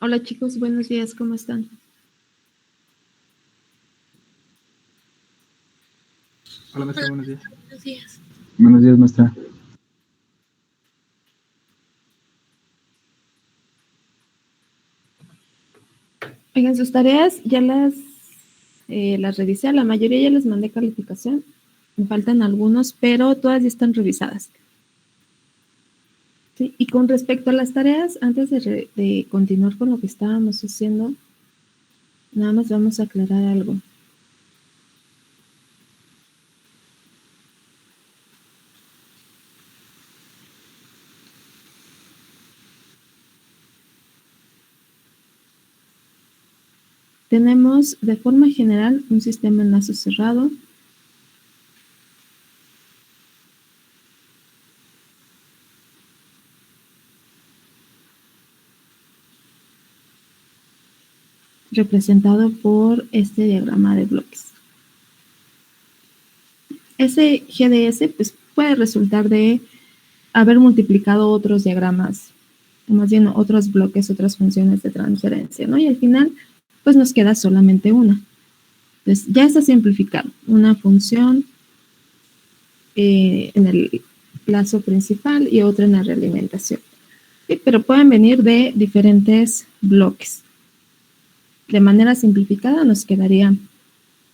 Hola chicos, buenos días, ¿cómo están? Hola, maestra, buenos días. Buenos días. Buenos días, maestra. Oigan, sus tareas ya las revisé, la mayoría ya les mandé calificación. Me faltan algunos, pero todas ya están revisadas. ¿Sí? Y con respecto a las tareas, antes de continuar con lo que estábamos haciendo, nada más vamos a aclarar algo. Tenemos de forma general un sistema enlazo cerrado. Representado por este diagrama de bloques. Ese GDS pues, puede resultar de haber multiplicado otros diagramas, más bien otros bloques, otras funciones de transferencia, ¿no? Y al final, pues nos queda solamente una. Entonces, ya está simplificado. Una función en el plazo principal y otra en la realimentación. ¿Sí? Pero pueden venir de diferentes bloques. De manera simplificada nos quedaría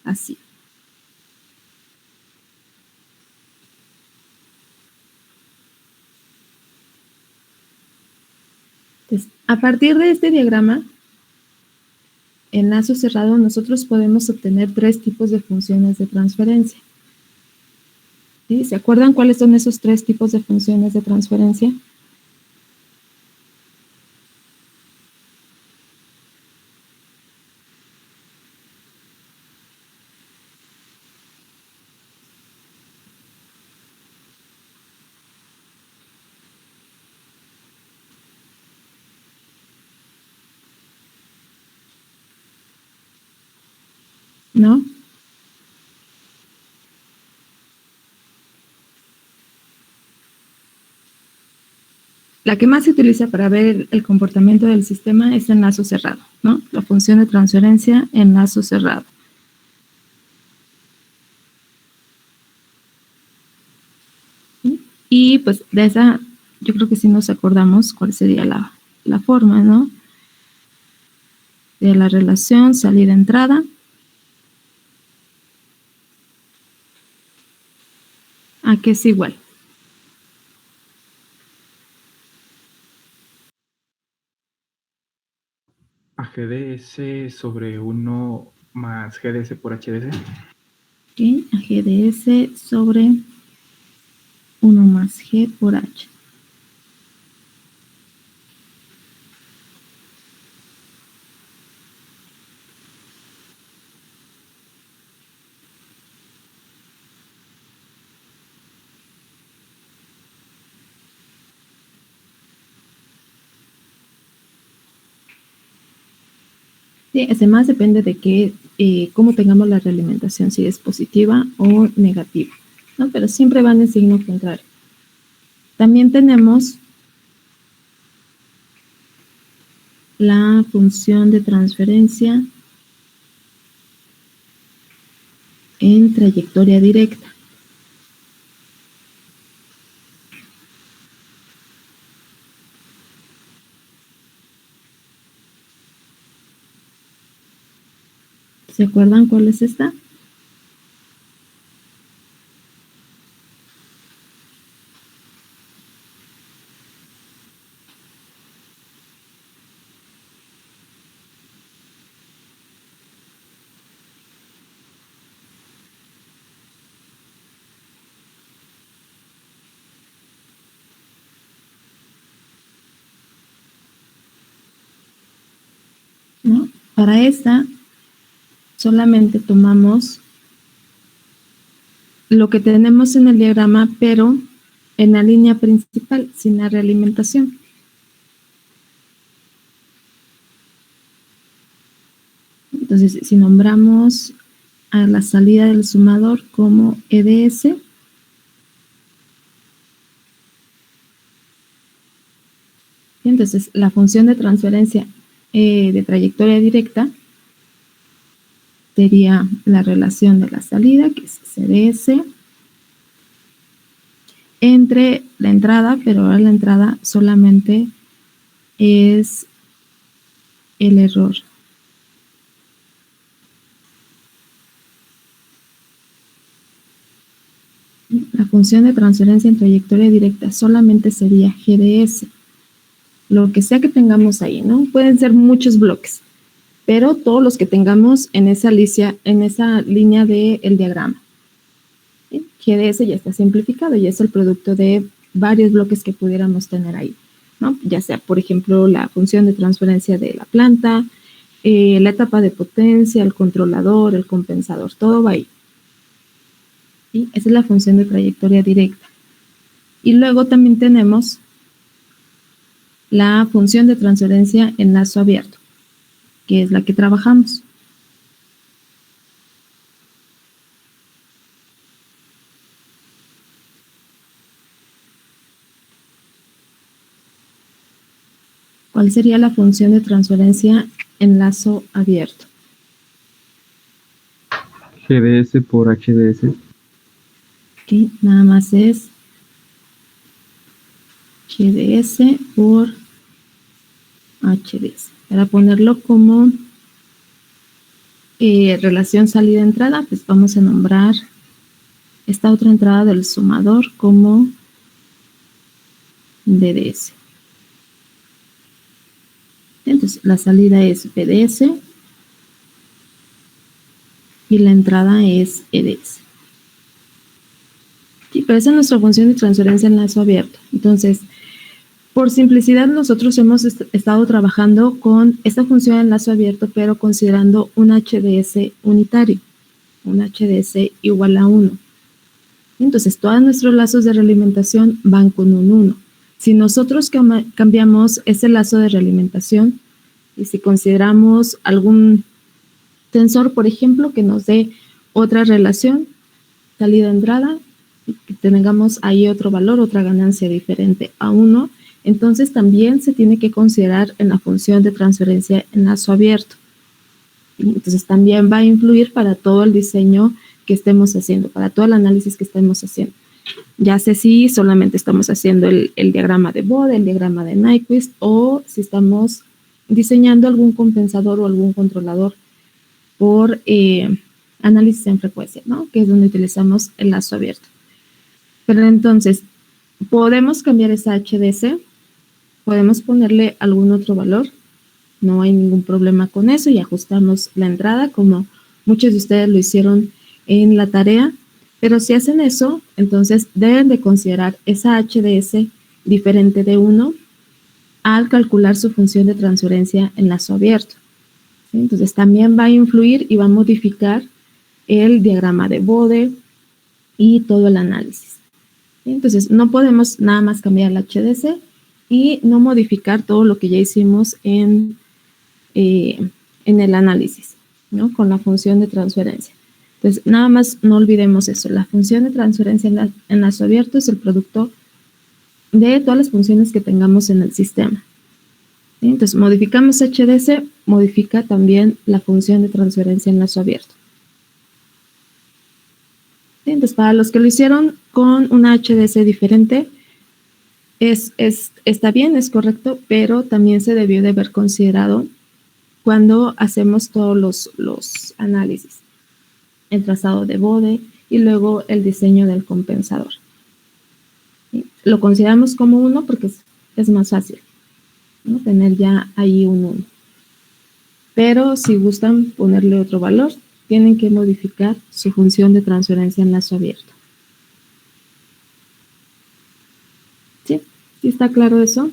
así. Entonces, a partir de este diagrama, en lazo cerrado, nosotros podemos obtener tres tipos de funciones de transferencia. ¿Sí? ¿Se acuerdan cuáles son esos tres tipos de funciones de transferencia? ¿No? La que más se utiliza para ver el comportamiento del sistema es en lazo cerrado, ¿no? La función de transferencia en lazo cerrado. ¿Sí? Y pues de esa, yo creo que sí nos acordamos cuál sería la forma, ¿no? De la relación salida-entrada. ¿A qué es igual? A GDS sobre 1 más GDS por HDS. ¿Sí? A GDS sobre 1 más G por H. Sí, además depende de cómo tengamos la realimentación, si es positiva o negativa, ¿no? Pero siempre van en signo contrario. También tenemos la función de transferencia en trayectoria directa. ¿Se acuerdan cuál es esta? ¿No? Para esta solamente tomamos lo que tenemos en el diagrama, pero en la línea principal, sin la realimentación. Entonces, si nombramos a la salida del sumador como EDS, entonces la función de transferencia de trayectoria directa sería la relación de la salida, que es CDS, entre la entrada, pero ahora la entrada solamente es el error. La función de transferencia en trayectoria directa solamente sería GDS. Lo que sea que tengamos ahí, ¿no? Pueden ser muchos bloques, pero todos los que tengamos en esa línea del diagrama. ¿Sí? GDS ya está simplificado y es el producto de varios bloques que pudiéramos tener ahí, ¿no? Ya sea, por ejemplo, la función de transferencia de la planta, la etapa de potencia, el controlador, el compensador, todo va ahí. ¿Sí? Esa es la función de trayectoria directa. Y luego también tenemos la función de transferencia en lazo abierto, que es la que trabajamos. ¿Cuál sería la función de transferencia en lazo abierto? GDS por HDS. Ok, nada más es GDS por HDS. Para ponerlo como relación salida-entrada, pues vamos a nombrar esta otra entrada del sumador como DDS. Entonces, la salida es BDS y la entrada es EDS. Sí, pero esa es nuestra función de transferencia en lazo abierto. Entonces, por simplicidad, nosotros hemos estado trabajando con esta función en lazo abierto, pero considerando un HDS unitario, un HDS igual a 1. Entonces, todos nuestros lazos de realimentación van con un 1. Si nosotros cambiamos ese lazo de realimentación y si consideramos algún tensor, por ejemplo, que nos dé otra relación, salida-entrada, que tengamos ahí otro valor, otra ganancia diferente a 1, entonces también se tiene que considerar en la función de transferencia en lazo abierto. Entonces también va a influir para todo el diseño que estemos haciendo, para todo el análisis que estemos haciendo. Ya sé si solamente estamos haciendo el diagrama de Bode, el diagrama de Nyquist, o si estamos diseñando algún compensador o algún controlador por análisis en frecuencia, ¿no? Que es donde utilizamos el lazo abierto. Pero entonces, podemos cambiar esa HDS, podemos ponerle algún otro valor, no hay ningún problema con eso y ajustamos la entrada como muchos de ustedes lo hicieron en la tarea, pero si hacen eso, entonces deben de considerar esa HDS diferente de 1 al calcular su función de transferencia en lazo abierto. ¿Sí? Entonces también va a influir y va a modificar el diagrama de Bode y todo el análisis. ¿Sí? Entonces no podemos nada más cambiar la HDS y no modificar todo lo que ya hicimos en el análisis, ¿no? Con la función de transferencia. Entonces, nada más no olvidemos eso. La función de transferencia en lazo abierto es el producto de todas las funciones que tengamos en el sistema. ¿Sí? Entonces, modificamos HDS, modifica también la función de transferencia en lazo abierto. ¿Sí? Entonces, para los que lo hicieron con una HDS diferente, está bien, es correcto, pero también se debió de haber considerado cuando hacemos todos los análisis, el trazado de Bode y luego el diseño del compensador. ¿Sí? Lo consideramos como 1 porque es más fácil, ¿no? Tener ya ahí un 1. Pero si gustan ponerle otro valor, tienen que modificar su función de transferencia en lazo abierto. ¿Sí? ¿Sí está claro eso?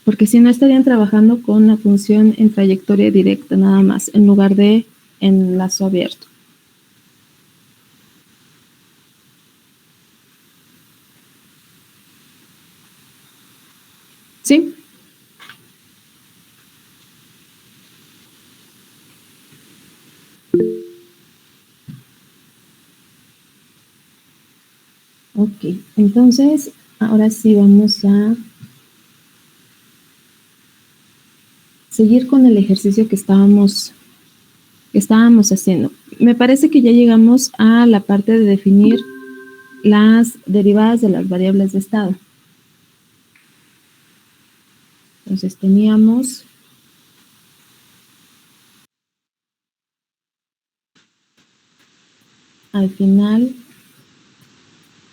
Porque si no estarían trabajando con la función en trayectoria directa nada más, en lugar de en lazo abierto. ¿Sí? Ok, entonces Ahora sí vamos a seguir con el ejercicio que estábamos haciendo. Me parece que ya llegamos a la parte de definir las derivadas de las variables de estado. Entonces teníamos al final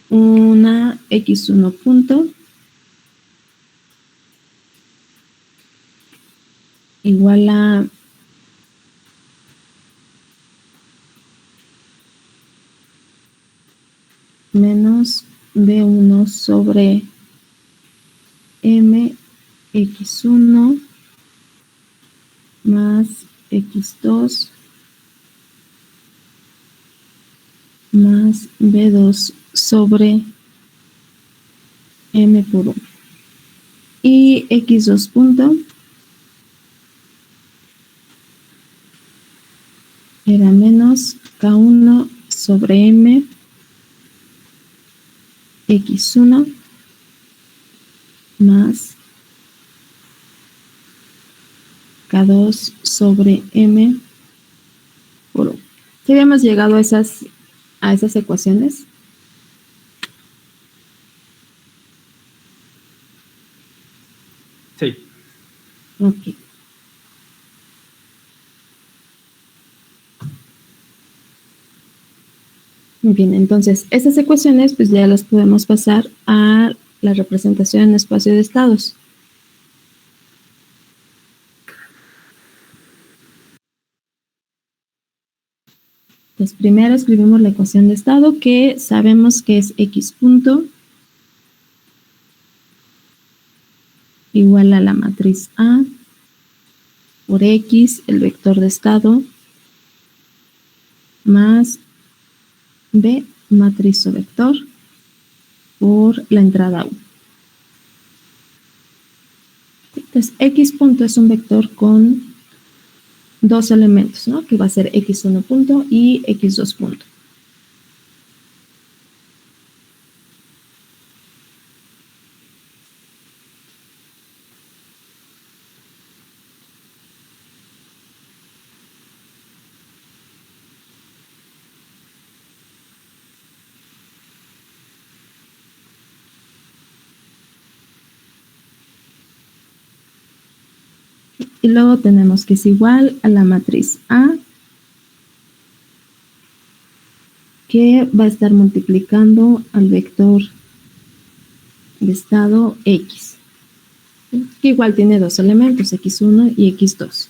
una x1 punto igual a menos b1 sobre m x1 más x2 más b2 sobre m por 1. Y x2 punto era menos k1 sobre m x1 más k2 sobre m por 1. ¿Sí habíamos llegado a esas ecuaciones? Sí. Ok. Muy bien, entonces esas ecuaciones pues ya las podemos pasar a la representación en espacio de estados. Entonces primero escribimos la ecuación de estado que sabemos que es x punto igual a la matriz A por x, el vector de estado, más B, matriz o vector, por la entrada U. Entonces, x punto es un vector con dos elementos, ¿no? Que va a ser x1 punto y x2 punto. Y luego tenemos que es igual a la matriz A, que va a estar multiplicando al vector de estado X, que igual tiene dos elementos, X1 y X2.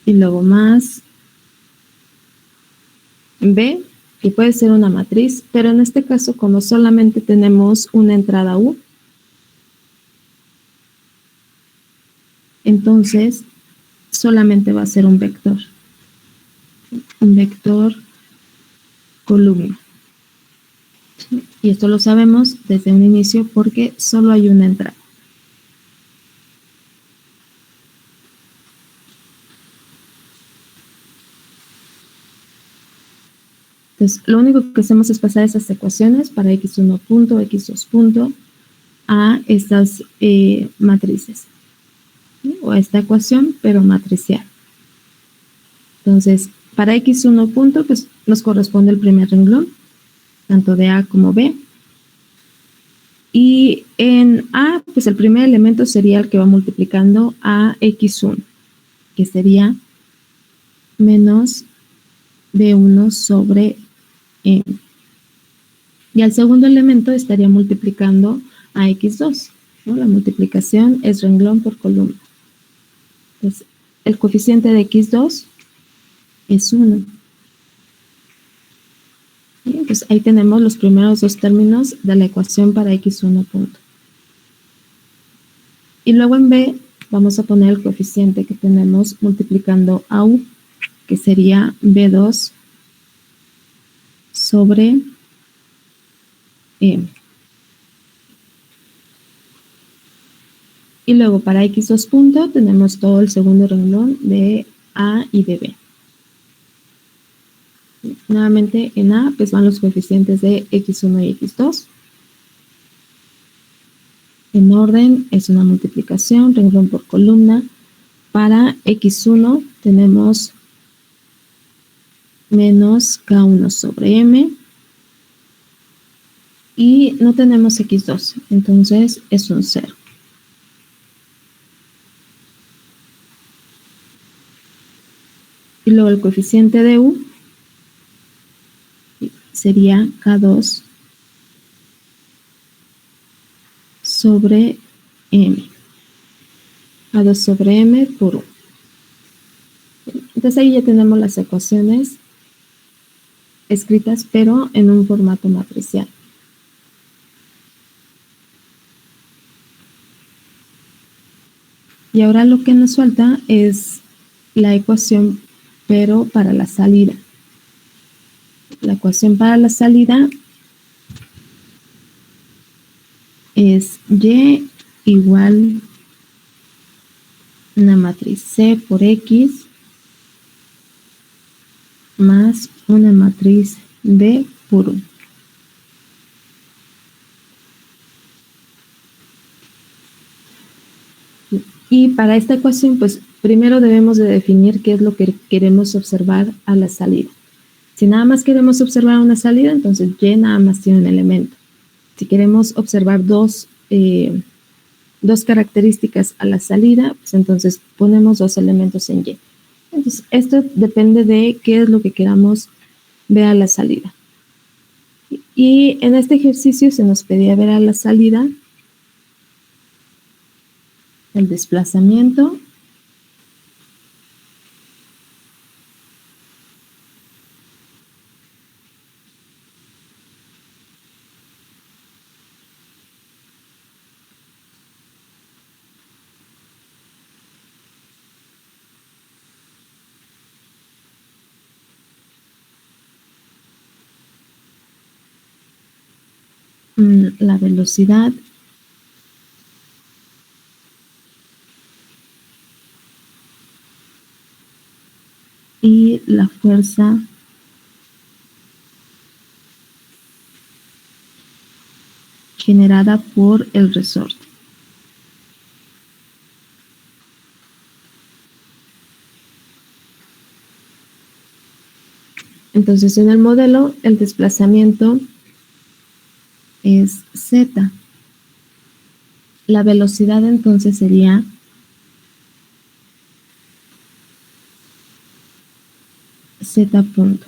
Y luego más B, que puede ser una matriz, pero en este caso, como solamente tenemos una entrada U, entonces solamente va a ser un vector columna. Y esto lo sabemos desde un inicio porque solo hay una entrada. Entonces, lo único que hacemos es pasar esas ecuaciones para x1 punto, x2 punto a estas matrices, ¿sí? O a esta ecuación, pero matricial. Entonces, para x1 punto, pues nos corresponde el primer renglón, tanto de A como B. Y en A, pues el primer elemento sería el que va multiplicando a x1, que sería menos b1 sobre m. Y al segundo elemento estaría multiplicando a x2, ¿no? La multiplicación es renglón por columna. Entonces, el coeficiente de x2 es 1. Entonces, ahí tenemos los primeros dos términos de la ecuación para x1 punto. Y luego en B vamos a poner el coeficiente que tenemos multiplicando a U, que sería b2 sobre m. Y luego para x2 punto tenemos todo el segundo renglón de A y de B. Nuevamente en A pues van los coeficientes de x1 y x2. En orden es una multiplicación, renglón por columna. Para x1 tenemos menos k1 sobre m. Y no tenemos x2, entonces es un 0. Y luego el coeficiente de u sería k2 sobre m. k2 sobre m por u. Entonces ahí ya tenemos las ecuaciones escritas, pero en un formato matricial. Y ahora lo que nos falta es la ecuación, pero para la salida. La ecuación para la salida es y igual una matriz C por X más una matriz B por U. Y para esta ecuación, pues primero debemos de definir qué es lo que queremos observar a la salida. Si nada más queremos observar una salida, entonces Y nada más tiene un elemento. Si queremos observar dos características a la salida, pues entonces ponemos 2 elementos en Y. Entonces, esto depende de qué es lo que queramos ver a la salida. Y en este ejercicio se nos pedía ver a la salida el desplazamiento la velocidad y la fuerza generada por el resorte. Entonces, en el modelo, el desplazamiento es z. La velocidad entonces sería z punto.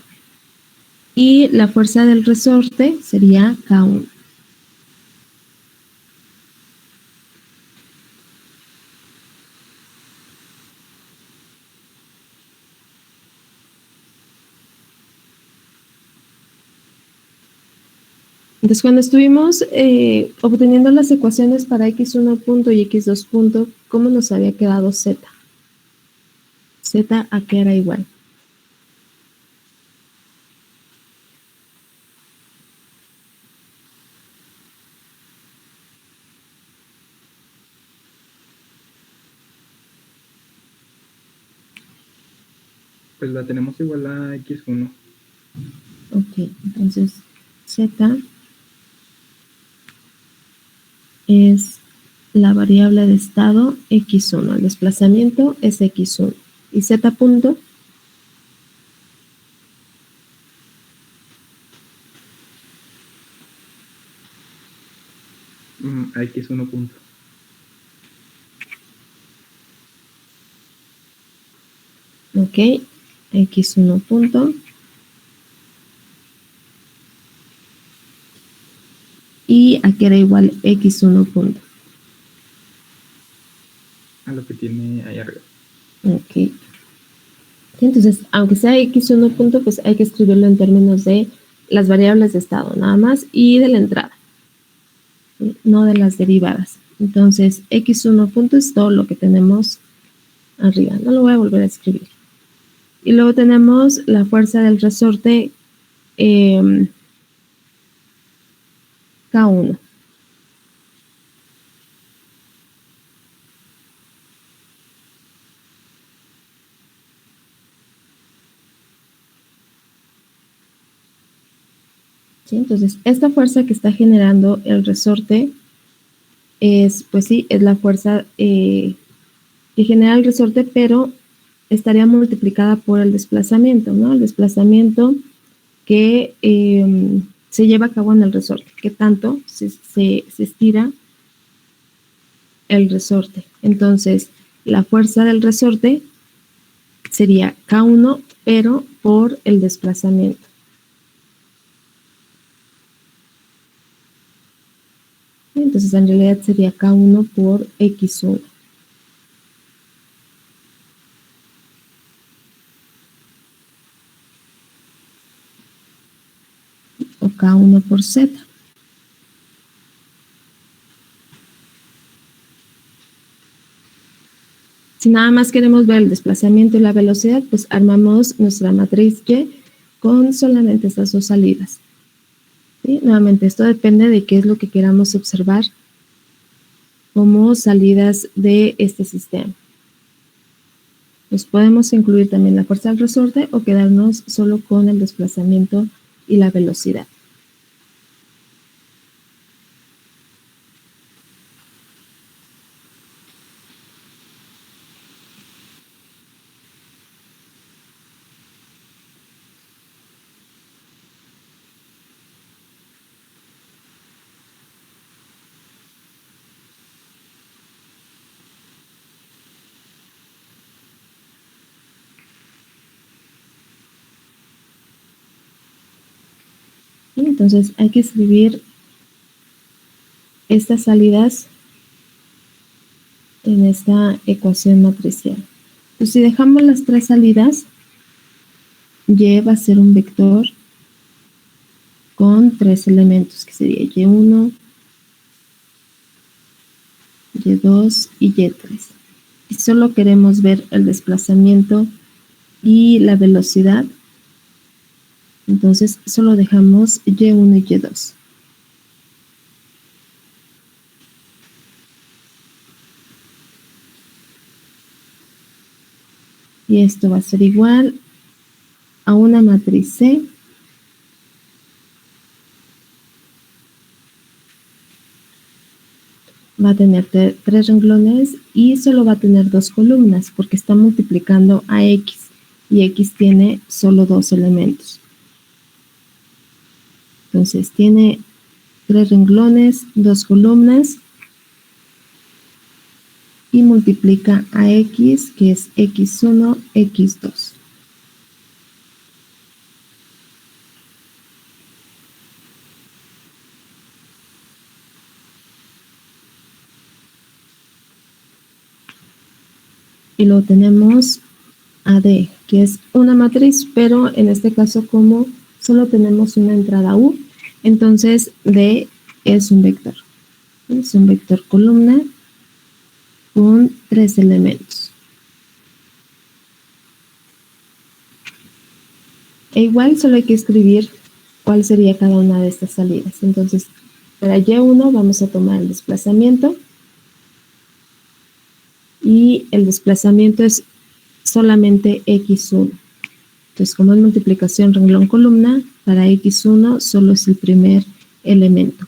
Y la fuerza del resorte sería K1. Entonces, cuando estuvimos obteniendo las ecuaciones para x1 punto y x2 punto, ¿cómo nos había quedado z? Z a qué era igual. Pues la tenemos igual a x1. Ok, entonces z es la variable de estado x1. El desplazamiento es x1. Y z punto A x1 punto. ok, x1 punto. Y aquí era igual x1 punto. A lo que tiene ahí arriba. Ok. Entonces, aunque sea x1 punto, pues hay que escribirlo en términos de las variables de estado nada más y de la entrada, no de las derivadas. Entonces, x1 punto es todo lo que tenemos arriba. No lo voy a volver a escribir. Y luego tenemos la fuerza del resorte K1. ¿Sí? Entonces, esta fuerza que está generando el resorte es, pues sí, es la fuerza que genera el resorte, pero estaría multiplicada por el desplazamiento, ¿no? El desplazamiento que se lleva a cabo en el resorte, que tanto se estira el resorte. Entonces, la fuerza del resorte sería K1, pero por el desplazamiento. Entonces, en realidad sería K1 por X1. O K1 por Z. Si nada más queremos ver el desplazamiento y la velocidad, pues armamos nuestra matriz Y con solamente estas dos salidas. ¿Sí? Nuevamente, esto depende de qué es lo que queramos observar como salidas de este sistema. Pues podemos incluir también la fuerza del resorte o quedarnos solo con el desplazamiento y la velocidad. Entonces hay que escribir estas salidas en esta ecuación matricial. Entonces, si dejamos las tres salidas, Y va a ser un vector con tres elementos, que sería Y1, Y2 y Y3. Y solo queremos ver el desplazamiento y la velocidad, entonces solo dejamos Y1 y Y2. Y esto va a ser igual a una matriz C va a tener tres renglones y solo va a tener dos columnas porque está multiplicando a X y X tiene solo dos elementos. Entonces tiene tres renglones, dos columnas y multiplica a X, que es X1, X2. Y luego tenemos AD, que es una matriz, pero en este caso como solo tenemos una entrada U, entonces D es un vector. Es un vector columna con tres elementos. E igual solo hay que escribir cuál sería cada una de estas salidas. Entonces, para Y1 vamos a tomar el desplazamiento. Y el desplazamiento es solamente X1. Entonces, como es multiplicación renglón-columna, para X1 solo es el primer elemento.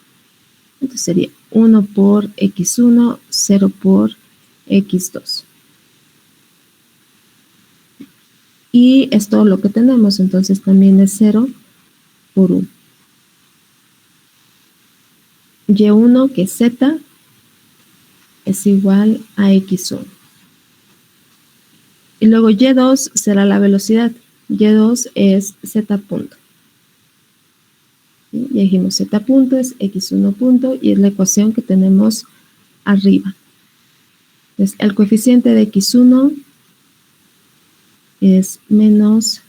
Entonces sería 1 por X1, 0 por X2. Y es todo lo que tenemos, entonces también es 0 por 1. Y1, que es Z, es igual a X1. Y luego Y2 será la velocidad. Y2 es Z punto. ¿Sí? Ya dijimos Z punto es X1 punto y es la ecuación que tenemos arriba. Entonces, el coeficiente de X1 es menos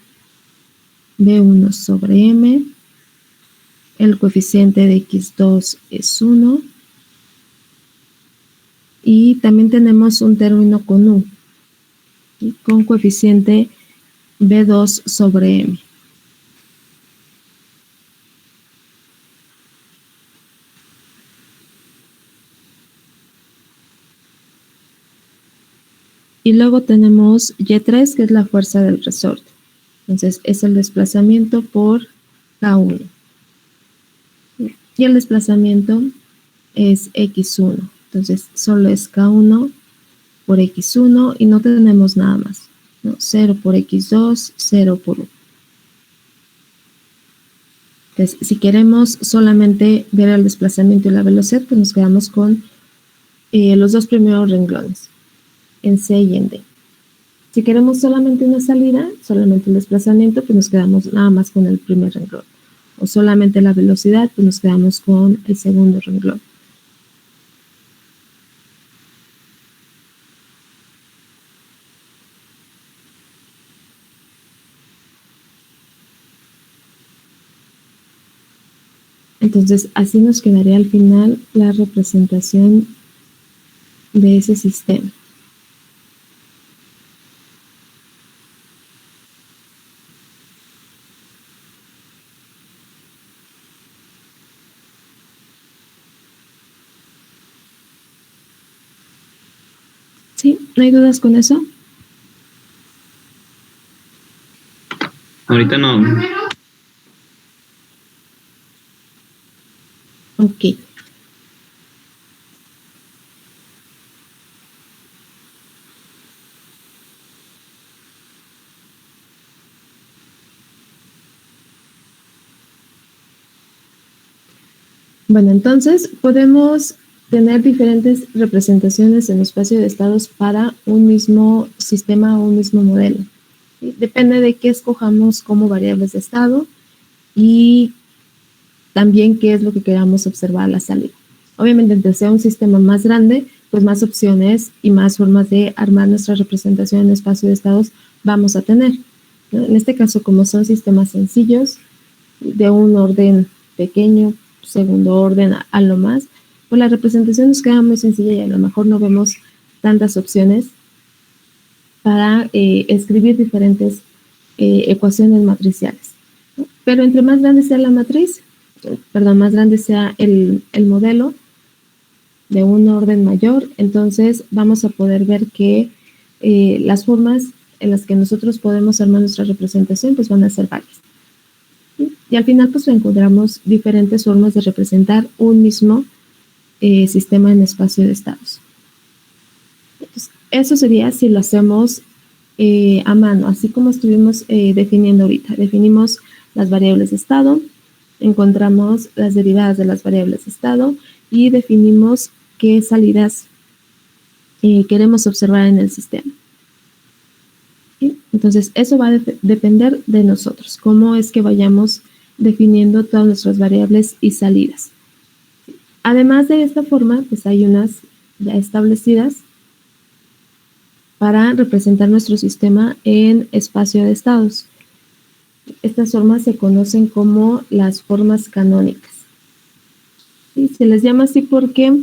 B1 sobre M. El coeficiente de X2 es 1. Y también tenemos un término con U, ¿sí? Con coeficiente B2 sobre M. Y luego tenemos Y3, que es la fuerza del resorte. Entonces, es el desplazamiento por K1. y el desplazamiento es x1. Entonces, solo es k1 por x1 y no tenemos nada más, ¿no? 0 por x2, 0 por 1. Entonces, si queremos solamente ver el desplazamiento y la velocidad, pues nos quedamos con los dos primeros renglones, en C y en D. Si queremos solamente una salida, solamente el desplazamiento, pues nos quedamos nada más con el primer renglón. O solamente la velocidad, pues nos quedamos con el segundo renglón. Entonces, así nos quedaría al final la representación de ese sistema. ¿Sí? ¿No hay dudas con eso? Ahorita no. Ok. Bueno, entonces podemos tener diferentes representaciones en el espacio de estados para un mismo sistema o un mismo modelo. ¿Sí? Depende de qué escojamos como variables de estado y también qué es lo que queramos observar a la salida. Obviamente, entre sea un sistema más grande, pues más opciones y más formas de armar nuestra representación en el espacio de estados vamos a tener, ¿no? En este caso, como son sistemas sencillos, de un orden pequeño, segundo orden a lo más, pues la representación nos queda muy sencilla y a lo mejor no vemos tantas opciones para escribir diferentes ecuaciones matriciales, ¿no? Pero entre más grande sea la matriz, más grande sea el modelo de un orden mayor, entonces vamos a poder ver que las formas en las que nosotros podemos armar nuestra representación pues van a ser varias. Y al final pues encontramos diferentes formas de representar un mismo sistema en espacio de estados. Entonces, eso sería si lo hacemos a mano, así como estuvimos definiendo ahorita. Definimos las variables de estado, encontramos las derivadas de las variables de estado y definimos qué salidas queremos observar en el sistema. ¿Sí? Entonces, eso va a depender de nosotros, cómo es que vayamos definiendo todas nuestras variables y salidas. Además de esta forma, pues hay unas ya establecidas para representar nuestro sistema en espacio de estados. Estas formas se conocen como las formas canónicas. ¿Sí? Se les llama así porque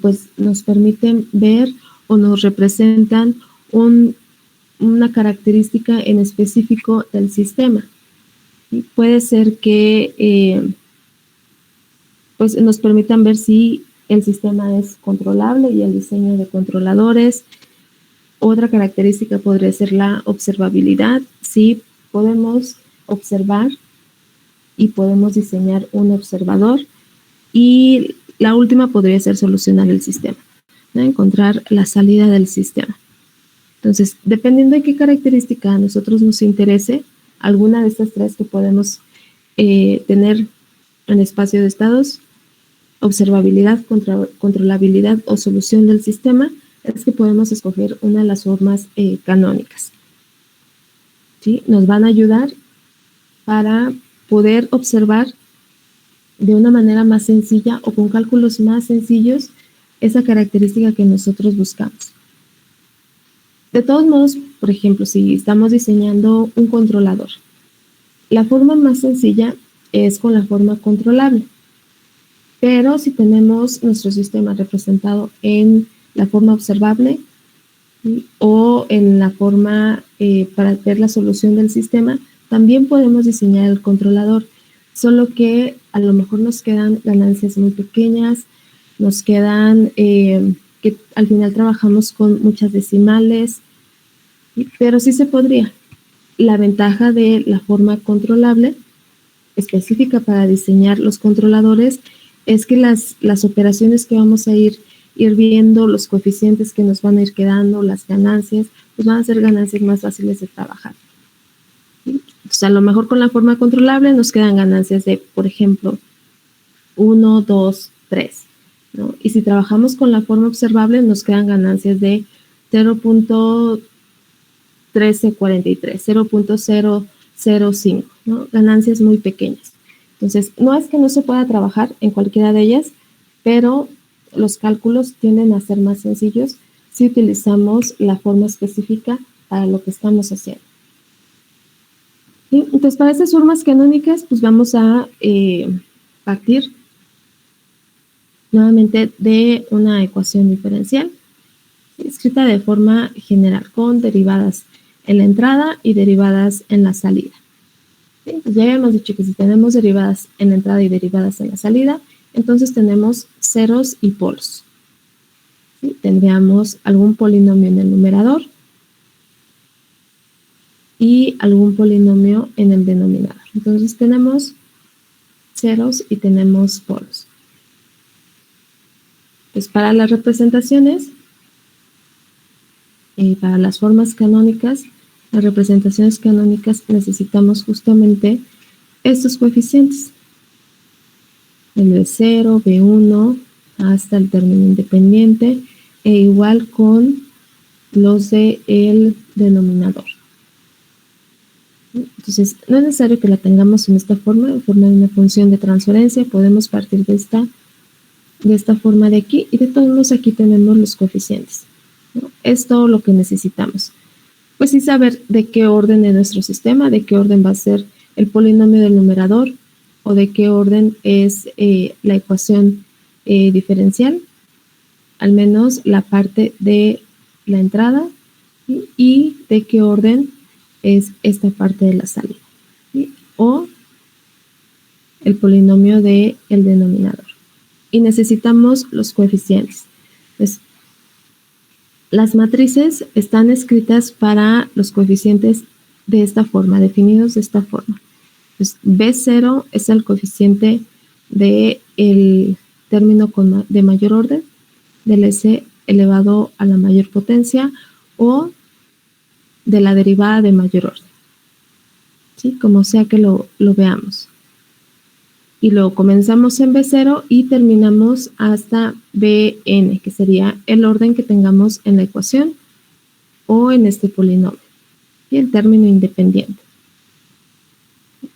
pues nos permiten ver o nos representan una característica en específico del sistema. ¿Sí? Puede ser que pues nos permitan ver si el sistema es controlable y el diseño de controladores. Otra característica podría ser la observabilidad. Si podemos observar y podemos diseñar un observador. Y la última podría ser solucionar el sistema, ¿no? Encontrar la salida del sistema. Entonces, dependiendo de qué característica a nosotros nos interese, alguna de estas tres que podemos tener en espacio de estados, observabilidad, controlabilidad o solución del sistema, es que podemos escoger una de las formas canónicas. ¿Sí? Nos van a ayudar para poder observar de una manera más sencilla o con cálculos más sencillos esa característica que nosotros buscamos. De todos modos, por ejemplo, si estamos diseñando un controlador, la forma más sencilla es con la forma controlable. Pero si tenemos nuestro sistema representado en la forma observable, ¿sí? O en la forma para ver la solución del sistema, también podemos diseñar el controlador, solo que a lo mejor nos quedan ganancias muy pequeñas, nos quedan que al final trabajamos con muchas decimales, ¿sí? Pero sí se podría. La ventaja de la forma controlable específica para diseñar los controladores es que las operaciones que vamos a ir viendo, los coeficientes que nos van a ir quedando, las ganancias, pues van a ser ganancias más fáciles de trabajar. ¿Sí? Entonces, a lo mejor con la forma controlable nos quedan ganancias de, por ejemplo, 1, 2, 3. ¿No? Y si trabajamos con la forma observable, nos quedan ganancias de 0.1343, 0.005, ¿no? Ganancias muy pequeñas. Entonces, no es que no se pueda trabajar en cualquiera de ellas, pero los cálculos tienden a ser más sencillos si utilizamos la forma específica para lo que estamos haciendo. ¿Sí? Entonces, para estas formas canónicas, pues vamos a partir nuevamente de una ecuación diferencial escrita de forma general con derivadas en la entrada y derivadas en la salida. ¿Sí? Pues ya habíamos dicho que si tenemos derivadas en la entrada y derivadas en la salida, entonces tenemos ceros y polos. ¿Sí? Tendríamos algún polinomio en el numerador y algún polinomio en el denominador. Entonces tenemos ceros y tenemos polos. Pues para las representaciones, para las formas canónicas, las representaciones canónicas necesitamos justamente estos coeficientes. El B0, B1, hasta el término independiente, e igual con los del denominador. Entonces, no es necesario que la tengamos en esta forma, en forma de una función de transferencia. Podemos partir de esta forma de aquí, y de todos modos aquí tenemos los coeficientes, ¿no? Es todo lo que necesitamos. Pues sí, saber de qué orden es nuestro sistema, de qué orden va a ser el polinomio del numerador, o de qué orden es la ecuación diferencial, al menos la parte de la entrada, ¿sí? Y de qué orden es esta parte de la salida, ¿sí? O el polinomio del denominador. Y necesitamos los coeficientes. Pues, las matrices están escritas para los coeficientes de esta forma, definidos de esta forma. Pues, B0 es el coeficiente del término de mayor orden, del S elevado a la mayor potencia, o de la derivada de mayor orden, ¿sí? Como sea que lo veamos. Y luego comenzamos en B0 y terminamos hasta Bn, que sería el orden que tengamos en la ecuación o en este polinomio. Y el término independiente.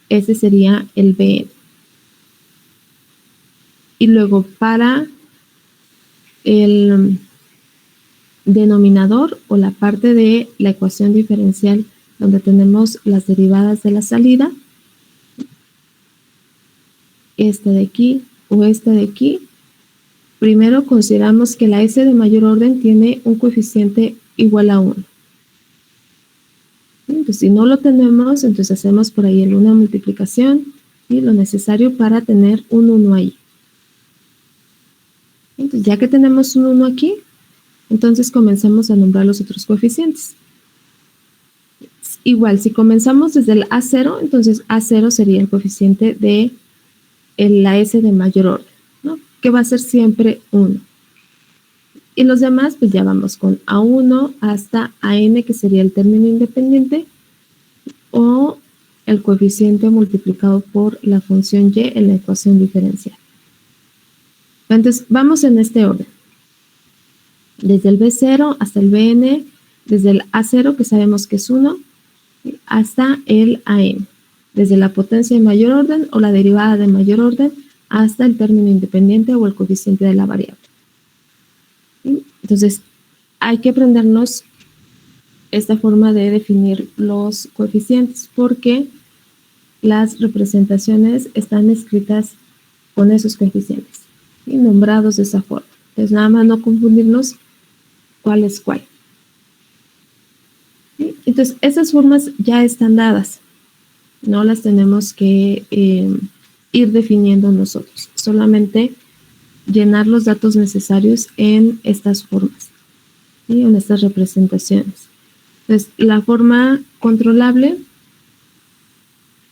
Ese sería el Bn. Y luego para el denominador o la parte de la ecuación diferencial donde tenemos las derivadas de la salida, esta de aquí o esta de aquí, primero consideramos que la S de mayor orden tiene un coeficiente igual a 1. Entonces, si no lo tenemos, entonces hacemos por ahí una multiplicación y lo necesario para tener un 1 ahí. Entonces, ya que tenemos un 1 aquí, entonces comenzamos a nombrar los otros coeficientes. Igual, si comenzamos desde el A0, entonces A0 sería el coeficiente de la S de mayor orden, ¿no? Que va a ser siempre 1. Y los demás, pues ya vamos con A1 hasta AN, que sería el término independiente, o el coeficiente multiplicado por la función y en la ecuación diferencial. Entonces, vamos en este orden. Desde el B0 hasta el Bn, desde el A0, que sabemos que es 1, hasta el AN. Desde la potencia de mayor orden o la derivada de mayor orden hasta el término independiente o el coeficiente de la variable. Entonces, hay que aprendernos esta forma de definir los coeficientes porque las representaciones están escritas con esos coeficientes y nombrados de esa forma. Entonces, nada más no confundirnos cuál es cuál. ¿Sí? Entonces, esas formas ya están dadas. No las tenemos que ir definiendo nosotros. Solamente llenar los datos necesarios en estas formas, ¿sí? En estas representaciones. Entonces, la forma controlable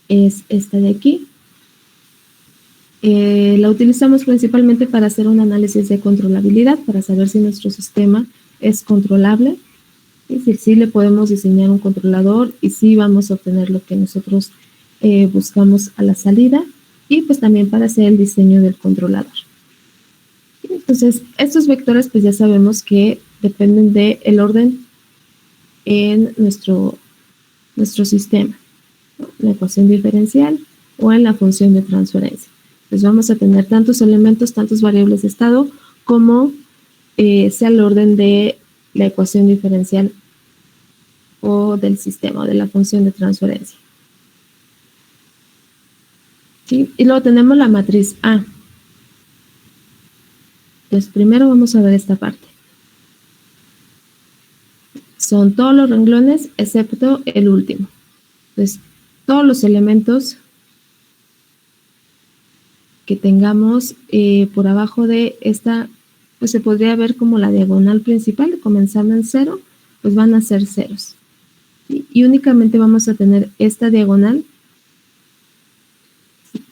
es esta de aquí. La utilizamos principalmente para hacer un análisis de controlabilidad, para saber si nuestro sistema es controlable, es decir, si le podemos diseñar un controlador y si vamos a obtener lo que nosotros buscamos a la salida, y pues también para hacer el diseño del controlador. Entonces, estos vectores pues ya sabemos que dependen del orden en nuestro sistema, ¿no? La ecuación diferencial o en la función de transferencia. Pues vamos a tener tantos elementos, tantos variables de estado, como sea el orden de la ecuación diferencial o del sistema, o de la función de transferencia. ¿Sí? Y luego tenemos la matriz A. Entonces, primero vamos a ver esta parte. Son todos los renglones excepto el último. Entonces, todos los elementos que tengamos por abajo de esta, pues se podría ver como la diagonal principal, comenzando en 0, pues van a ser ceros. ¿Sí? Y únicamente vamos a tener esta diagonal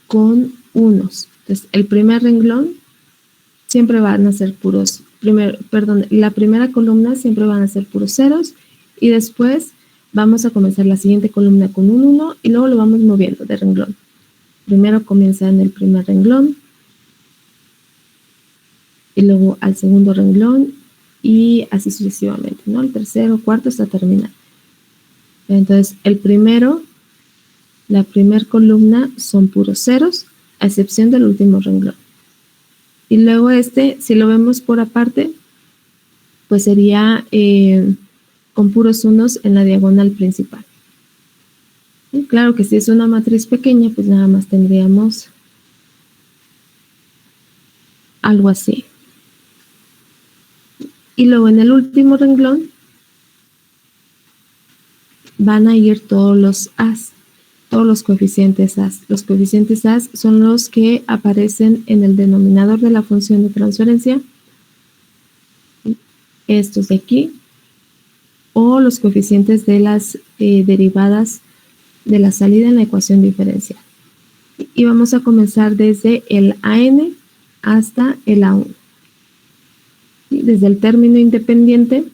con unos. Entonces, el primer renglón siempre van a ser puros, la primera columna siempre van a ser puros ceros, y después vamos a comenzar la siguiente columna con un 1 y luego lo vamos moviendo de renglón. Primero comienza en el primer renglón y luego al segundo renglón y así sucesivamente, ¿no? El tercero, cuarto hasta terminar. Entonces, la primera columna son puros ceros, a excepción del último renglón. Y luego si lo vemos por aparte, pues sería con puros unos en la diagonal principal. Y claro que si es una matriz pequeña, pues nada más tendríamos algo así. Y luego en el último renglón van a ir todos los A's, todos los coeficientes A's. Los coeficientes A's son los que aparecen en el denominador de la función de transferencia, estos de aquí, o los coeficientes de las derivadas de la salida en la ecuación diferencial. Y vamos a comenzar desde el AN hasta el A1. Desde el término independiente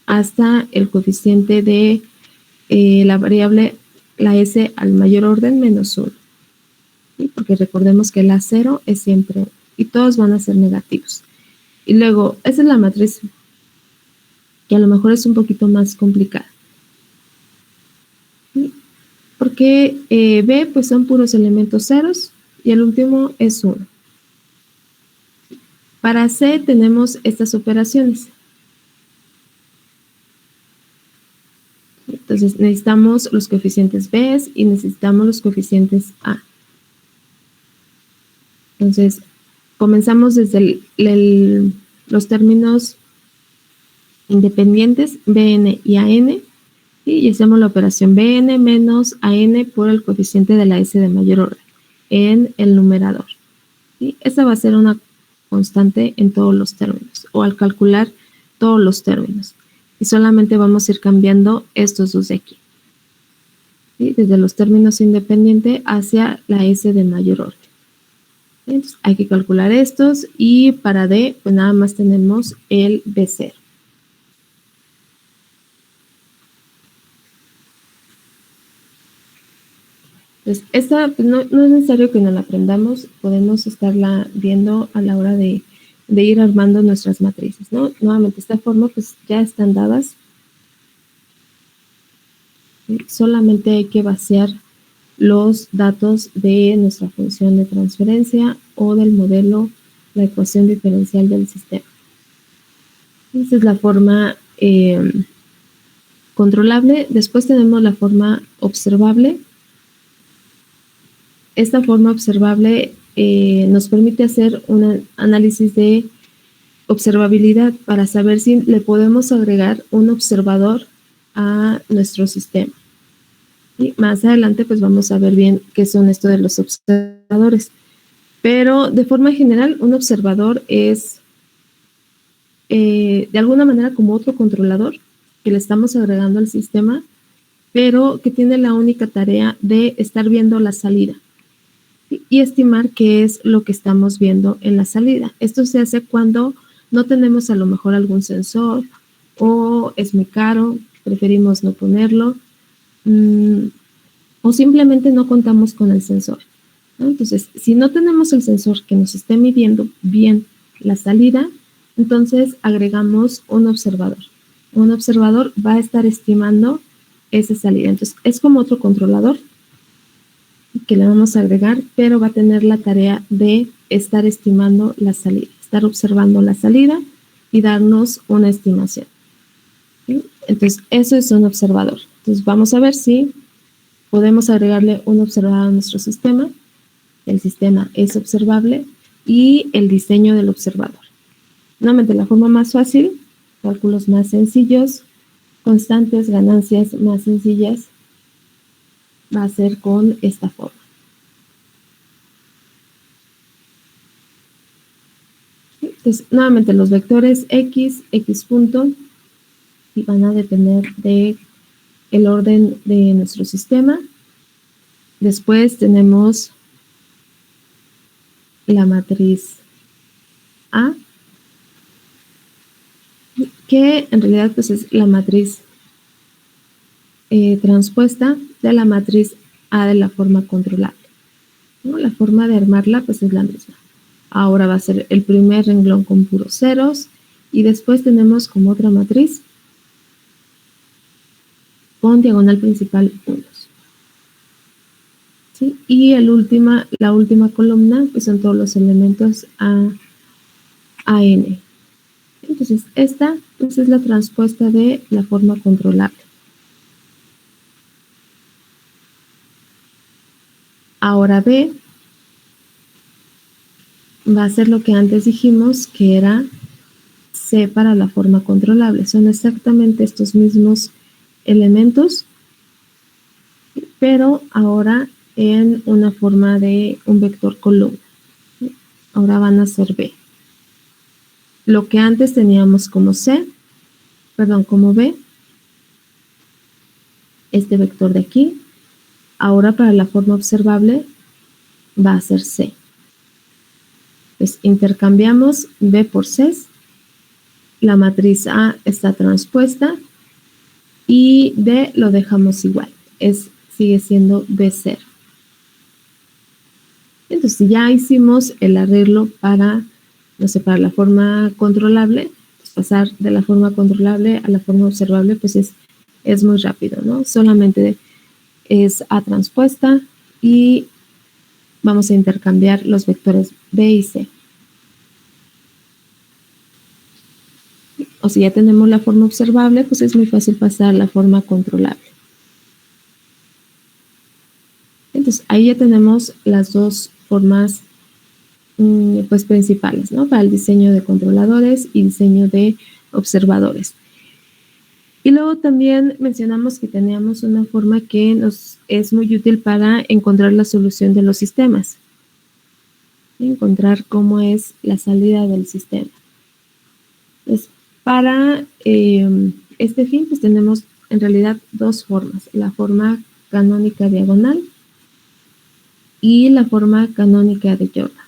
hasta el coeficiente de la variable, la S al mayor orden menos 1. ¿Sí? Porque recordemos que la 0 es siempre, y todos van a ser negativos. Y luego, esa es la matriz que a lo mejor es un poquito más complicada. ¿Sí? Porque B pues son puros elementos ceros y el último es 1. Para C tenemos estas operaciones. Entonces necesitamos los coeficientes B y necesitamos los coeficientes A. Entonces comenzamos desde los términos independientes Bn y An, y hacemos la operación Bn menos An por el coeficiente de la S de mayor orden en el numerador. ¿Sí? Esa va a ser una constante en todos los términos, o al calcular todos los términos. Y solamente vamos a ir cambiando estos dos de aquí. ¿Sí? Desde los términos independientes hacia la S de mayor orden. Entonces, hay que calcular estos, y para D, pues nada más tenemos el B0. Entonces, esta pues no es necesario que nos la aprendamos, podemos estarla viendo a la hora de ir armando nuestras matrices, ¿no? Nuevamente, esta forma pues ya están dadas. Solamente hay que vaciar los datos de nuestra función de transferencia o del modelo, la ecuación diferencial del sistema. Esa es la forma controlable. Después tenemos la forma observable. Esta forma observable nos permite hacer un análisis de observabilidad para saber si le podemos agregar un observador a nuestro sistema. Y más adelante pues vamos a ver bien qué son esto de los observadores. Pero de forma general, un observador es de alguna manera como otro controlador que le estamos agregando al sistema, pero que tiene la única tarea de estar viendo la salida. y estimar qué es lo que estamos viendo en la salida. Esto se hace cuando no tenemos a lo mejor algún sensor o es muy caro, preferimos no ponerlo, o simplemente no contamos con el sensor, ¿no? Entonces, si no tenemos el sensor que nos esté midiendo bien la salida, entonces agregamos un observador. Un observador va a estar estimando esa salida. Entonces, es como otro controlador que le vamos a agregar, pero va a tener la tarea de estar estimando la salida, estar observando la salida y darnos una estimación. ¿Sí? Entonces, eso es un observador. Entonces, vamos a ver si podemos agregarle un observador a nuestro sistema. El sistema es observable y el diseño del observador. Nuevamente, la forma más fácil, cálculos más sencillos, constantes, ganancias más sencillas, va a ser con esta forma. Entonces, nuevamente los vectores x punto, y van a depender de el orden de nuestro sistema. Después tenemos la matriz A, que en realidad pues es la matriz transpuesta de la matriz A de la forma controlable, ¿no? La forma de armarla pues es la misma. Ahora va a ser el primer renglón con puros ceros y después tenemos como otra matriz con diagonal principal 1. ¿Sí? Y la última columna pues son todos los elementos a n. Entonces esta pues, es la transpuesta de la forma controlable. Ahora B va a ser lo que antes dijimos que era C para la forma controlable. Son exactamente estos mismos elementos, pero ahora en una forma de un vector columna. Ahora van a ser B. Lo que antes teníamos como como B, este vector de aquí, ahora para la forma observable va a ser C. Pues intercambiamos B por C, la matriz A está transpuesta y D lo dejamos igual, sigue siendo B0. Entonces ya hicimos el arreglo para, no sé, para la forma controlable, pues pasar de la forma controlable a la forma observable pues es muy rápido, ¿no? Solamente es A transpuesta y vamos a intercambiar los vectores B y C. O si ya tenemos la forma observable, pues es muy fácil pasar a la forma controlable. Entonces, ahí ya tenemos las dos formas pues, principales, ¿no? Para el diseño de controladores y diseño de observadores. Y luego también mencionamos que teníamos una forma que nos es muy útil para encontrar la solución de los sistemas. Encontrar cómo es la salida del sistema. Entonces, para este fin, pues tenemos en realidad dos formas. La forma canónica diagonal y la forma canónica de Jordan.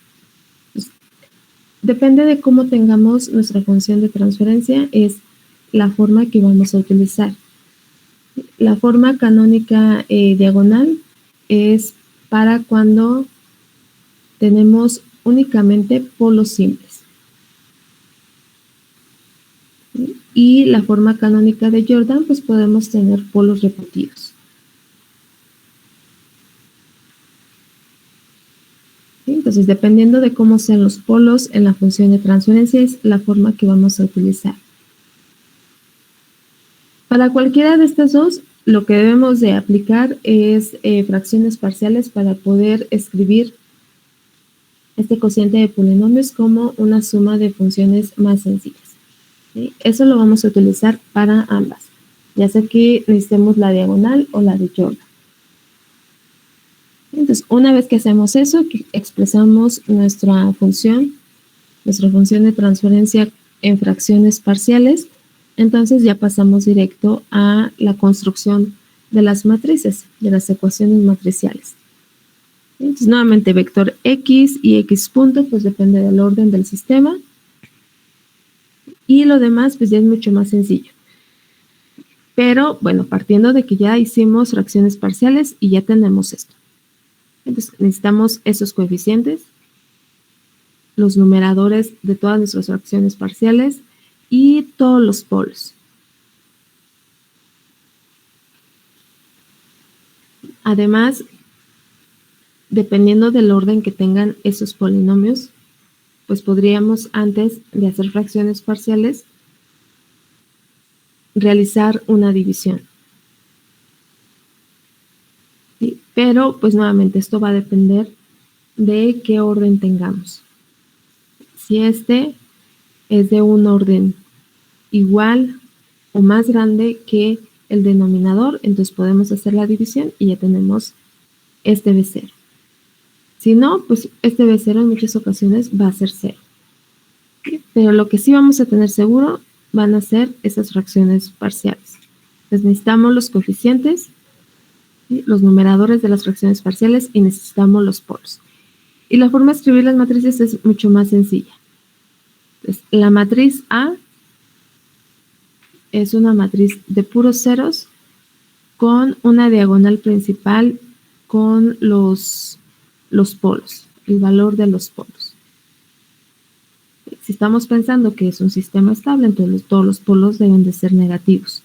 Pues, depende de cómo tengamos nuestra función de transferencia, es la forma que vamos a utilizar. La forma canónica diagonal es para cuando tenemos únicamente polos simples. Y la forma canónica de Jordan, pues podemos tener polos repetidos. Entonces, dependiendo de cómo sean los polos en la función de transferencia, es la forma que vamos a utilizar. Para cualquiera de estas dos, lo que debemos de aplicar es fracciones parciales para poder escribir este cociente de polinomios como una suma de funciones más sencillas. ¿Sí? Eso lo vamos a utilizar para ambas, ya sea que necesitemos la diagonal o la de Jordan. Entonces, una vez que hacemos eso, que expresamos nuestra función de transferencia en fracciones parciales, entonces ya pasamos directo a la construcción de las matrices, de las ecuaciones matriciales. Entonces, nuevamente, vector X y X punto, pues depende del orden del sistema. Y lo demás, pues ya es mucho más sencillo. Pero, bueno, partiendo de que ya hicimos fracciones parciales y ya tenemos esto. Entonces, necesitamos esos coeficientes, los numeradores de todas nuestras fracciones parciales y todos los polos. Además, dependiendo del orden que tengan esos polinomios, pues podríamos, antes de hacer fracciones parciales, realizar una división. ¿Sí? Pero, pues nuevamente, esto va a depender de qué orden tengamos. Si este es de un orden igual o más grande que el denominador, entonces podemos hacer la división y ya tenemos este B0. Si no, pues este B0 en muchas ocasiones va a ser 0. Pero lo que sí vamos a tener seguro van a ser esas fracciones parciales. Entonces necesitamos los coeficientes, ¿sí?, los numeradores de las fracciones parciales y necesitamos los polos. Y la forma de escribir las matrices es mucho más sencilla. Entonces, la matriz A es una matriz de puros ceros con una diagonal principal con los polos, el valor de los polos. Si estamos pensando que es un sistema estable, entonces todos los polos deben de ser negativos.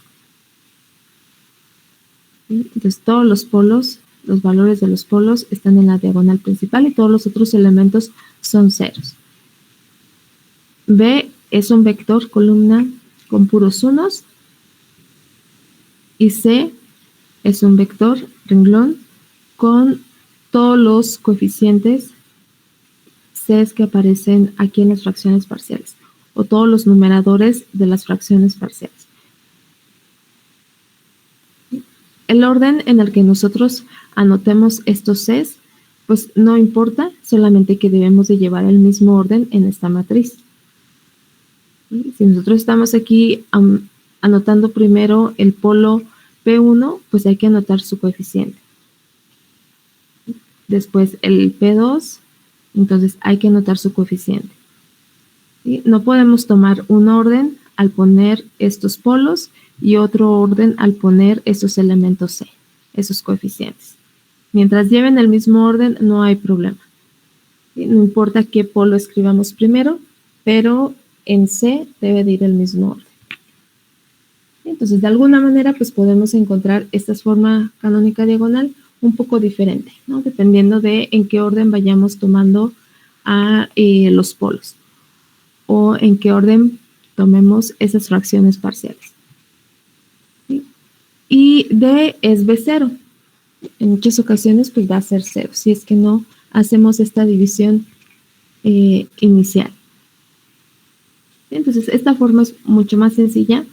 Entonces todos los polos, los valores de los polos están en la diagonal principal y todos los otros elementos son ceros. B es un vector columna con puros unos y C es un vector renglón con todos los coeficientes Cs que aparecen aquí en las fracciones parciales o todos los numeradores de las fracciones parciales. El orden en el que nosotros anotemos estos Cs, pues no importa, solamente que debemos de llevar el mismo orden en esta matriz. Si nosotros estamos aquí anotando primero el polo P1, pues hay que anotar su coeficiente. Después el P2, entonces hay que anotar su coeficiente. ¿Sí? No podemos tomar un orden al poner estos polos y otro orden al poner estos elementos C, esos coeficientes. Mientras lleven el mismo orden, no hay problema. ¿Sí? No importa qué polo escribamos primero, pero en C debe de ir el mismo orden. Entonces, de alguna manera, pues podemos encontrar esta forma canónica diagonal un poco diferente, ¿no? Dependiendo de en qué orden vayamos tomando a los polos o en qué orden tomemos esas fracciones parciales. ¿Sí? Y D es B0. En muchas ocasiones, pues va a ser 0, si es que no hacemos esta división inicial. Entonces, esta forma es mucho más sencilla,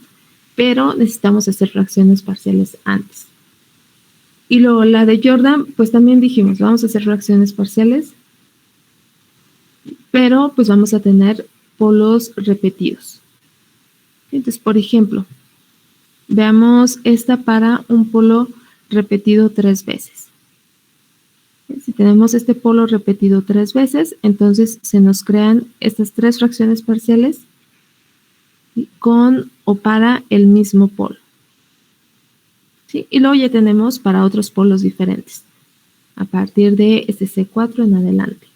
pero necesitamos hacer fracciones parciales antes. Y luego la de Jordan, pues también dijimos, vamos a hacer fracciones parciales, pero pues vamos a tener polos repetidos. Entonces, por ejemplo, veamos esta para un polo repetido 3 veces. Si tenemos este polo repetido 3 veces, entonces se nos crean estas 3 fracciones parciales con o para el mismo polo. ¿Sí? Y luego ya tenemos para otros polos diferentes, a partir de este C4 en adelante.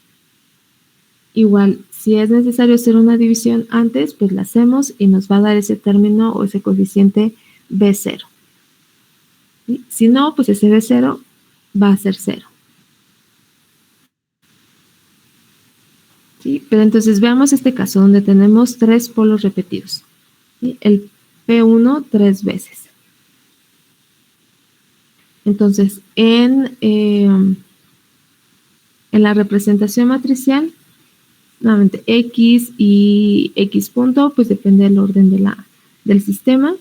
Igual, si es necesario hacer una división antes, pues la hacemos y nos va a dar ese término o ese coeficiente B0. ¿Sí? Si no, pues ese B0 va a ser 0. ¿Sí? Pero entonces veamos este caso donde tenemos 3 polos repetidos. ¿Sí? El P1 3 veces. Entonces, en la representación matricial, nuevamente X y X punto, pues depende del orden del sistema.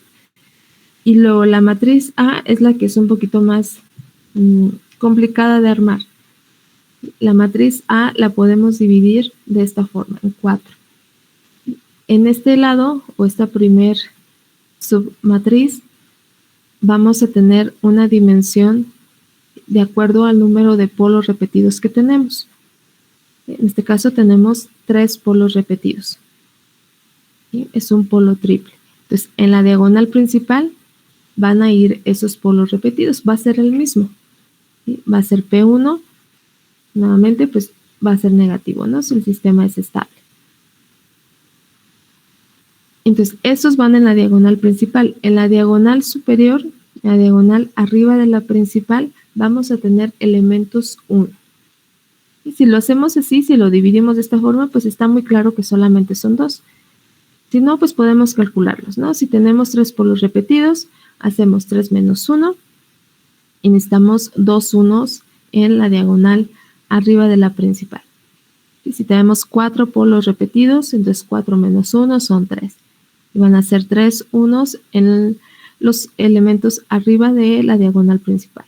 Y luego la matriz A es la que es un poquito más complicada de armar. La matriz A la podemos dividir de esta forma, en 4. En este lado, o esta primer submatriz, vamos a tener una dimensión de acuerdo al número de polos repetidos que tenemos. En este caso tenemos 3 polos repetidos. ¿Sí? Es un polo triple. Entonces, en la diagonal principal van a ir esos polos repetidos. Va a ser el mismo. ¿Sí? Va a ser P1. Nuevamente, pues va a ser negativo, ¿no? Si el sistema es estable. Entonces, estos van en la diagonal principal. En la diagonal superior, la diagonal arriba de la principal, vamos a tener elementos 1. Y si lo hacemos así, si lo dividimos de esta forma, pues está muy claro que solamente son 2. Si no, pues podemos calcularlos, ¿no? Si tenemos 3 polos repetidos, hacemos 3 menos 1 y necesitamos 2 unos en la diagonal arriba de la principal. Y si tenemos 4 polos repetidos, entonces 4 menos 1 son 3. Y van a ser 3 unos en los elementos arriba de la diagonal principal.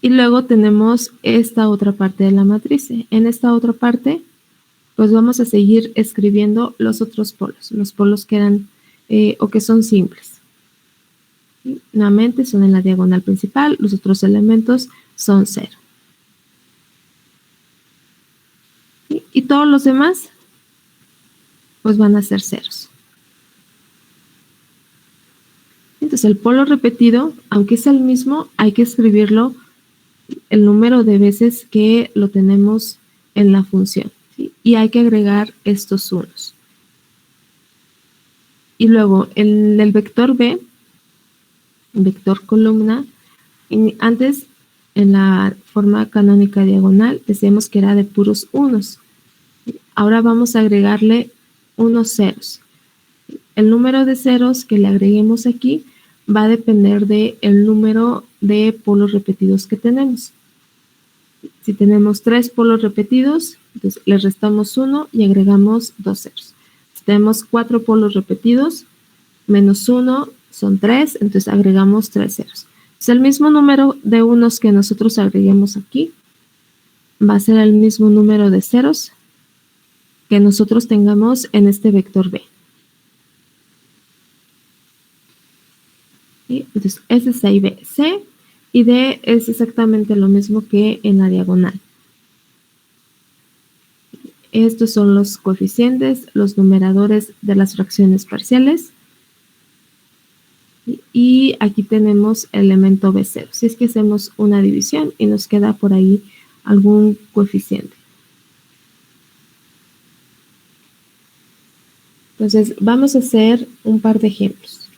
Y luego tenemos esta otra parte de la matriz. En esta otra parte, pues vamos a seguir escribiendo los otros polos, los polos que eran o que son simples. ¿Sí? Nuevamente son en la diagonal principal, los otros elementos son 0. ¿Sí? Y todos los demás, pues van a ser ceros. Entonces el polo repetido, aunque es el mismo, hay que escribirlo el número de veces que lo tenemos en la función, ¿sí? Y hay que agregar estos unos. Y luego en el vector B, vector columna, antes en la forma canónica diagonal decíamos que era de puros unos. Ahora vamos a agregarle unos ceros. El número de ceros que le agreguemos aquí va a depender del número de polos repetidos que tenemos. Si tenemos 3 polos repetidos, entonces le restamos 1 y agregamos 2 ceros. Si tenemos 4 polos repetidos, menos 1 son 3, entonces agregamos 3 ceros. Entonces el mismo número de unos que nosotros agreguemos aquí va a ser el mismo número de ceros que nosotros tengamos en este vector B. ¿Sí? Entonces, S, C y B. C y D es exactamente lo mismo que en la diagonal. Estos son los coeficientes, los numeradores de las fracciones parciales. Y aquí tenemos el elemento B0. Si es que hacemos una división y nos queda por ahí algún coeficiente. Entonces, vamos a hacer un par de ejemplos.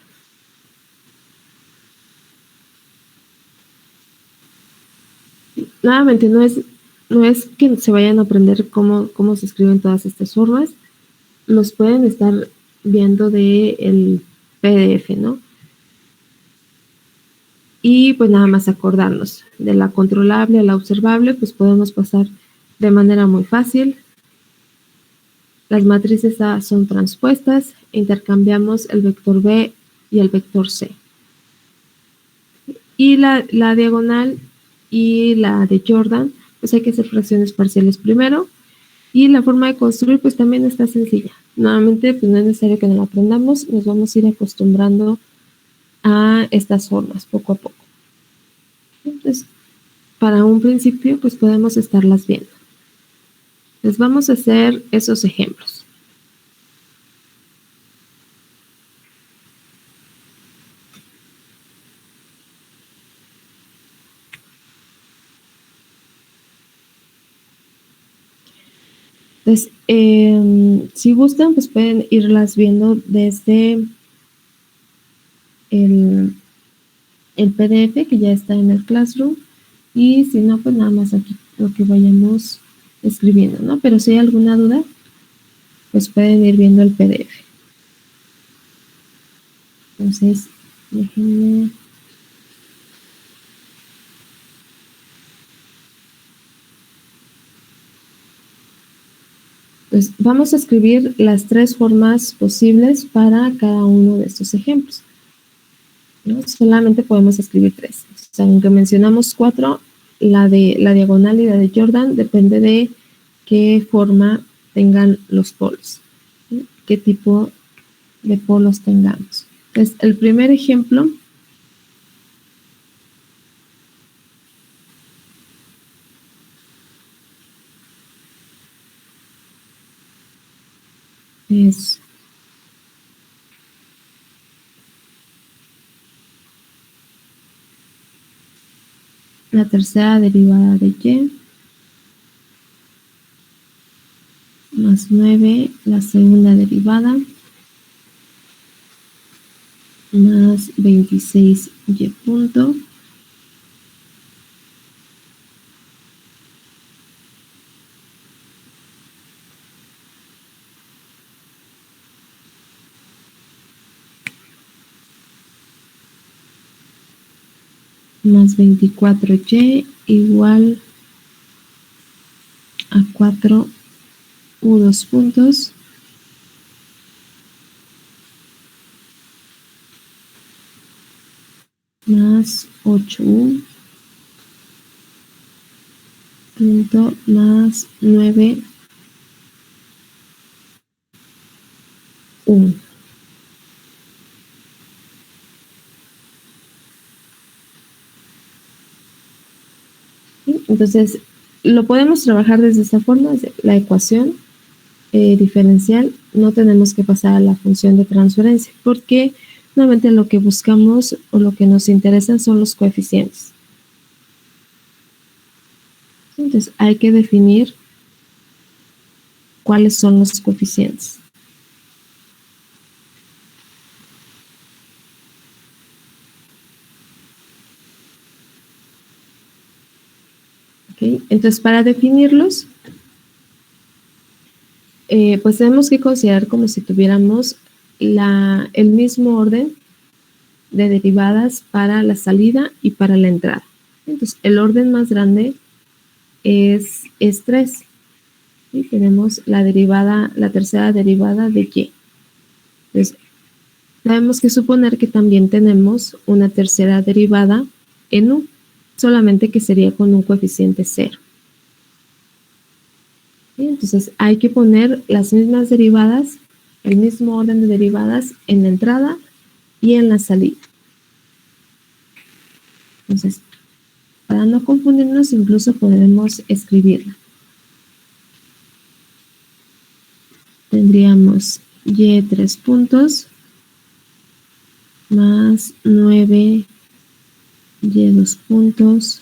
Nuevamente, no es que se vayan a aprender cómo se escriben todas estas formas. Los pueden estar viendo del PDF, ¿no? Y pues nada más acordarnos de la controlable a la observable, pues podemos pasar de manera muy fácil. Las matrices A son transpuestas, intercambiamos el vector B y el vector C. Y la diagonal y la de Jordan, pues hay que hacer fracciones parciales primero. Y la forma de construir pues también está sencilla. Nuevamente pues no es necesario que nos la aprendamos, nos vamos a ir acostumbrando a estas formas poco a poco. Entonces, para un principio pues podemos estarlas viendo. Les vamos a hacer esos ejemplos. Entonces, si gustan, pues pueden irlas viendo desde el PDF que ya está en el Classroom. Y si no, pues nada más aquí lo que vayamos escribiendo, ¿no? Pero si hay alguna duda, pues pueden ir viendo el PDF. Entonces, déjenme... Pues vamos a escribir las 3 formas posibles para cada uno de estos ejemplos, ¿no? Solamente podemos escribir 3. O sea, aunque mencionamos 4, la diagonal y la de Jordan depende de qué forma tengan los polos, ¿sí? Qué tipo de polos tengamos. Entonces, el primer ejemplo es la tercera derivada de y más 9, la segunda derivada, más 26y punto, más 24y igual a 4 u2 puntos más 8u punto más 9u. Entonces, lo podemos trabajar desde esta forma, la ecuación diferencial, no tenemos que pasar a la función de transferencia, porque nuevamente lo que buscamos o lo que nos interesan son los coeficientes. Entonces, hay que definir cuáles son los coeficientes. ¿Okay? Entonces, para definirlos, pues tenemos que considerar como si tuviéramos el mismo orden de derivadas para la salida y para la entrada. Entonces, el orden más grande es 3. Y tenemos la tercera derivada de y. Entonces, tenemos que suponer que también tenemos una tercera derivada en u, solamente que sería con un coeficiente 0. Entonces, hay que poner las mismas derivadas, el mismo orden de derivadas en la entrada y en la salida. Entonces, para no confundirnos, incluso podremos escribirla. Tendríamos y 3 puntos más 9 y 2 puntos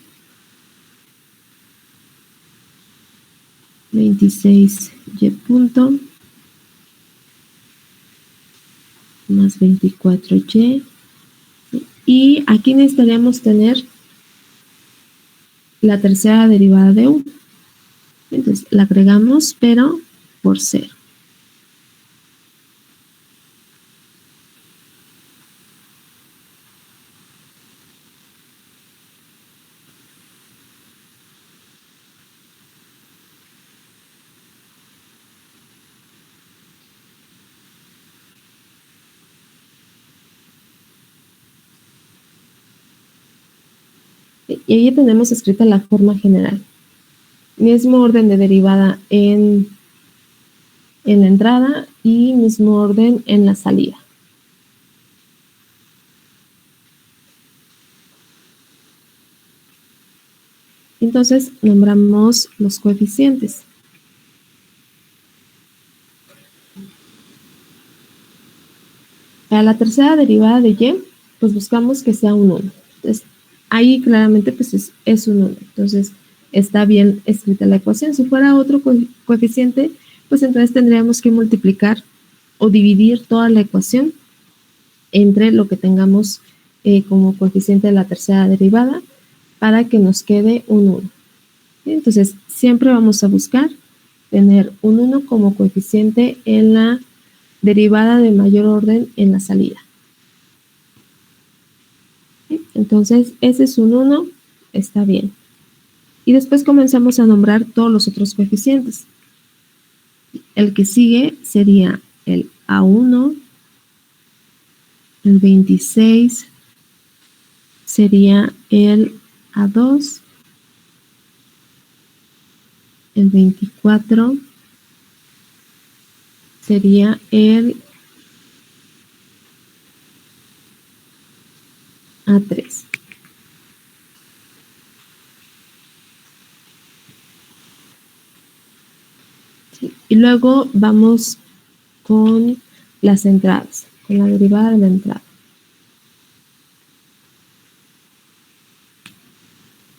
26 y punto más 24 y aquí necesitaríamos tener la tercera derivada de u. Entonces la agregamos, pero por 0. Y ahí tenemos escrita la forma general. Mismo orden de derivada en la entrada y mismo orden en la salida. Entonces, nombramos los coeficientes. Para la tercera derivada de y, pues buscamos que sea un 1. Entonces, ahí claramente pues es un 1. Entonces, está bien escrita la ecuación. Si fuera otro coeficiente, pues entonces tendríamos que multiplicar o dividir toda la ecuación entre lo que tengamos como coeficiente de la tercera derivada para que nos quede un 1. Entonces, siempre vamos a buscar tener un 1 como coeficiente en la derivada de mayor orden en la salida. Entonces, ese es un 1, está bien. Y después comenzamos a nombrar todos los otros coeficientes. El que sigue sería el A1, el 26 sería el A2, el 24 sería el A3. Sí. Y luego vamos con las entradas, con la derivada de la entrada.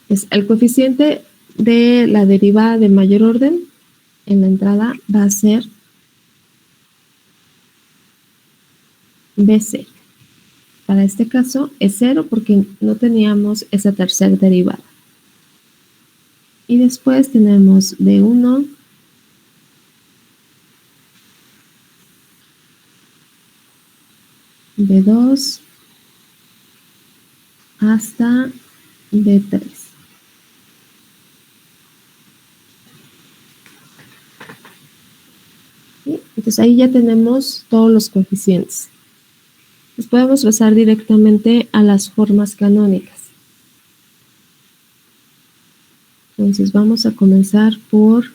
Pues el coeficiente de la derivada de mayor orden en la entrada va a ser B0. Para este caso es 0 porque no teníamos esa tercera derivada. Y después tenemos B1, B2 hasta B3. ¿Sí? Entonces ahí ya tenemos todos los coeficientes. Los podemos pasar directamente a las formas canónicas. Entonces vamos a comenzar por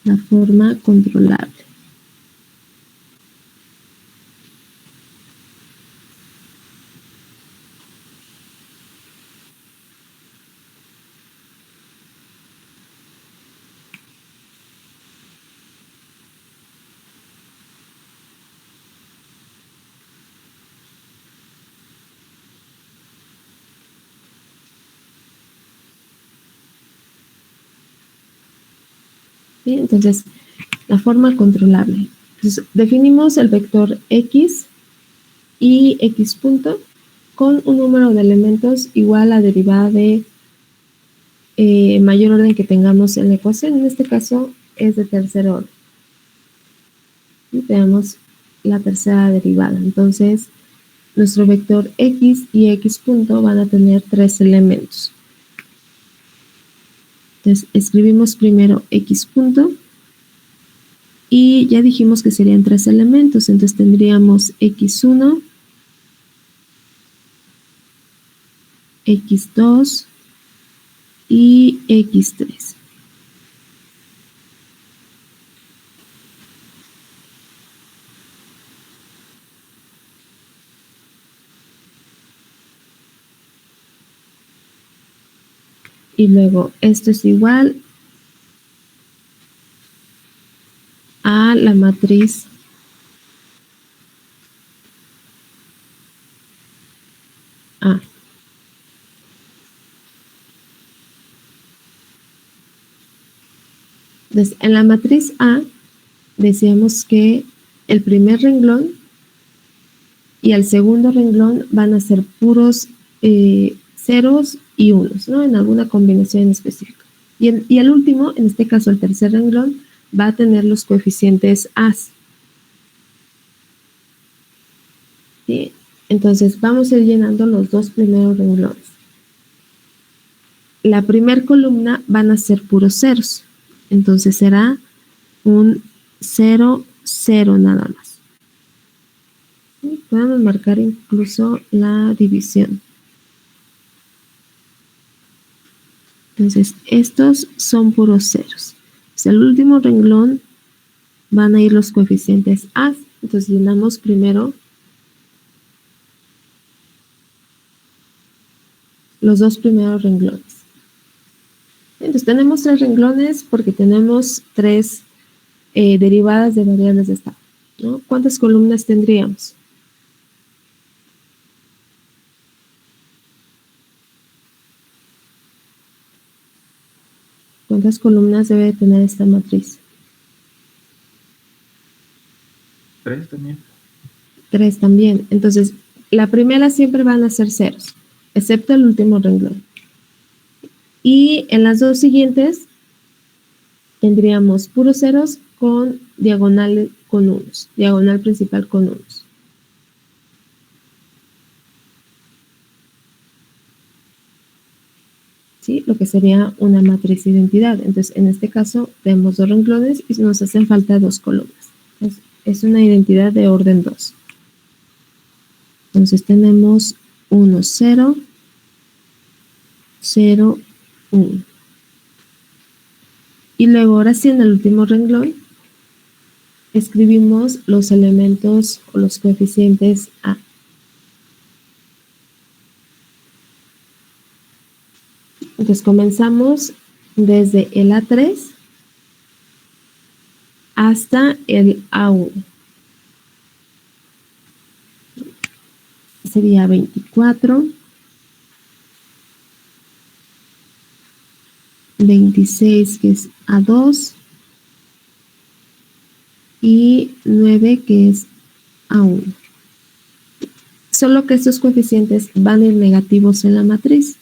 la forma controlable. ¿Sí? Entonces, la forma controlable. Entonces, definimos el vector x y x punto con un número de elementos igual a la derivada de mayor orden que tengamos en la ecuación. En este caso es de tercer orden. Y tenemos la tercera derivada. Entonces, nuestro vector x y x punto van a tener 3 elementos. Entonces, escribimos primero x punto y ya dijimos que serían 3 elementos. Entonces, tendríamos x1, x2 y x3. Y luego esto es igual a la matriz A. Entonces, en la matriz A decíamos que el primer renglón y el segundo renglón van a ser puros ceros y unos, ¿no? En alguna combinación específica. Y el último, en este caso el tercer renglón, va a tener los coeficientes A. ¿Sí? Entonces vamos a ir llenando los dos primeros renglones. La primera columna van a ser puros ceros. Entonces será un 0, 0 nada más. ¿Sí? Podemos marcar incluso la división. Entonces, estos son puros ceros. Pues el último renglón van a ir los coeficientes A. Entonces, llenamos primero los dos primeros renglones. Entonces, tenemos 3 renglones porque tenemos 3 derivadas de variables de estado, ¿no? ¿Cuántas columnas tendríamos? ¿Cuántas columnas debe tener esta matriz? 3 también. 3 también. Entonces, la primera siempre van a ser ceros, excepto el último renglón. Y en las dos siguientes tendríamos puros ceros con diagonal con unos, diagonal principal con unos. ¿Sí? Lo que sería una matriz de identidad. Entonces, en este caso, tenemos 2 renglones y nos hacen falta 2 columnas. Es una identidad de orden 2. Entonces, tenemos 1, 0, 0, 1. Y luego, ahora sí, en el último renglón, escribimos los elementos o los coeficientes A. Entonces comenzamos desde el A3 hasta el A1. Sería 24, 26 que es A2 y 9 que es A1. Solo que estos coeficientes van en negativos en la matriz.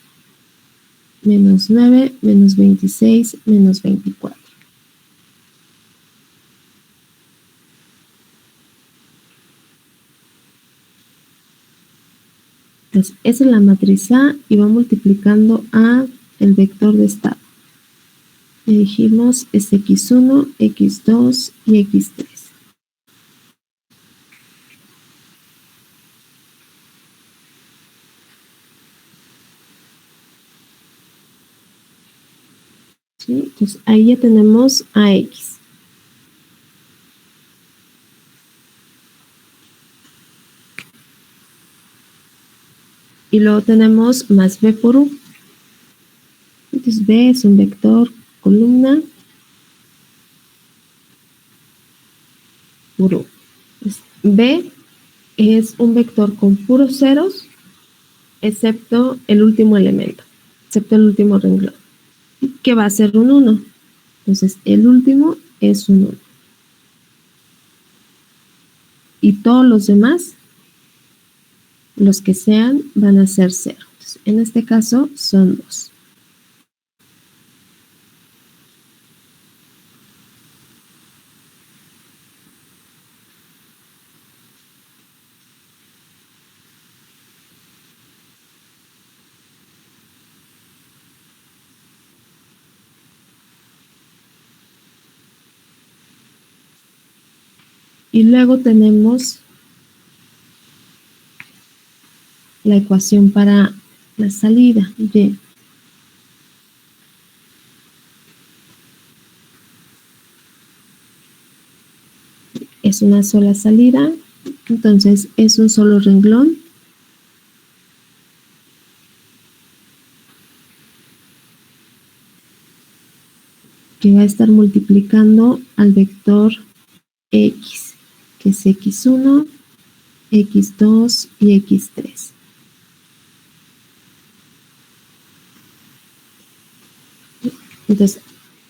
Menos 9, menos 26, menos 24. Entonces, esa es la matriz A y va multiplicando a el vector de estado. Le dijimos es x1, x2 y x3. ¿Sí? Entonces, ahí ya tenemos a x. Y luego tenemos más b por u. Entonces, b es un vector columna por u. Entonces, b es un vector con puros ceros, excepto el último elemento, excepto el último renglón, que va a ser un 1. Entonces, el último es un 1. Y todos los demás, los que sean, van a ser 0. Entonces, en este caso, son 2. Y luego tenemos la ecuación para la salida, Y. Es una sola salida, entonces es un solo renglón. Que va a estar multiplicando al vector x, que es x1, x2 y x3. Entonces,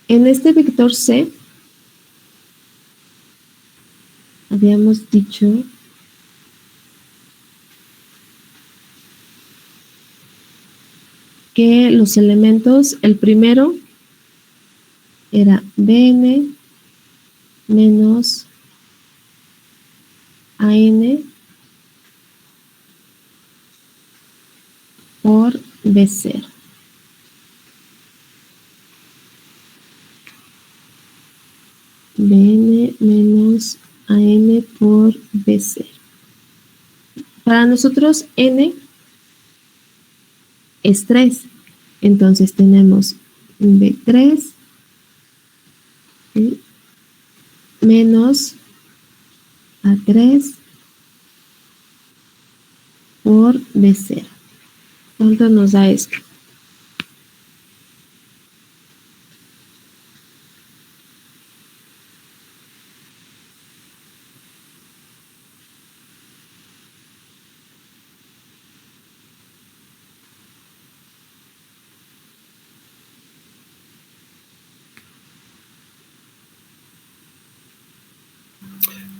en este vector c, habíamos dicho que los elementos, el primero era bn menos an por b0. Bn menos an por b0. Para nosotros n es 3. Entonces tenemos b3 menos a3 por b0. ¿Cuánto nos da esto?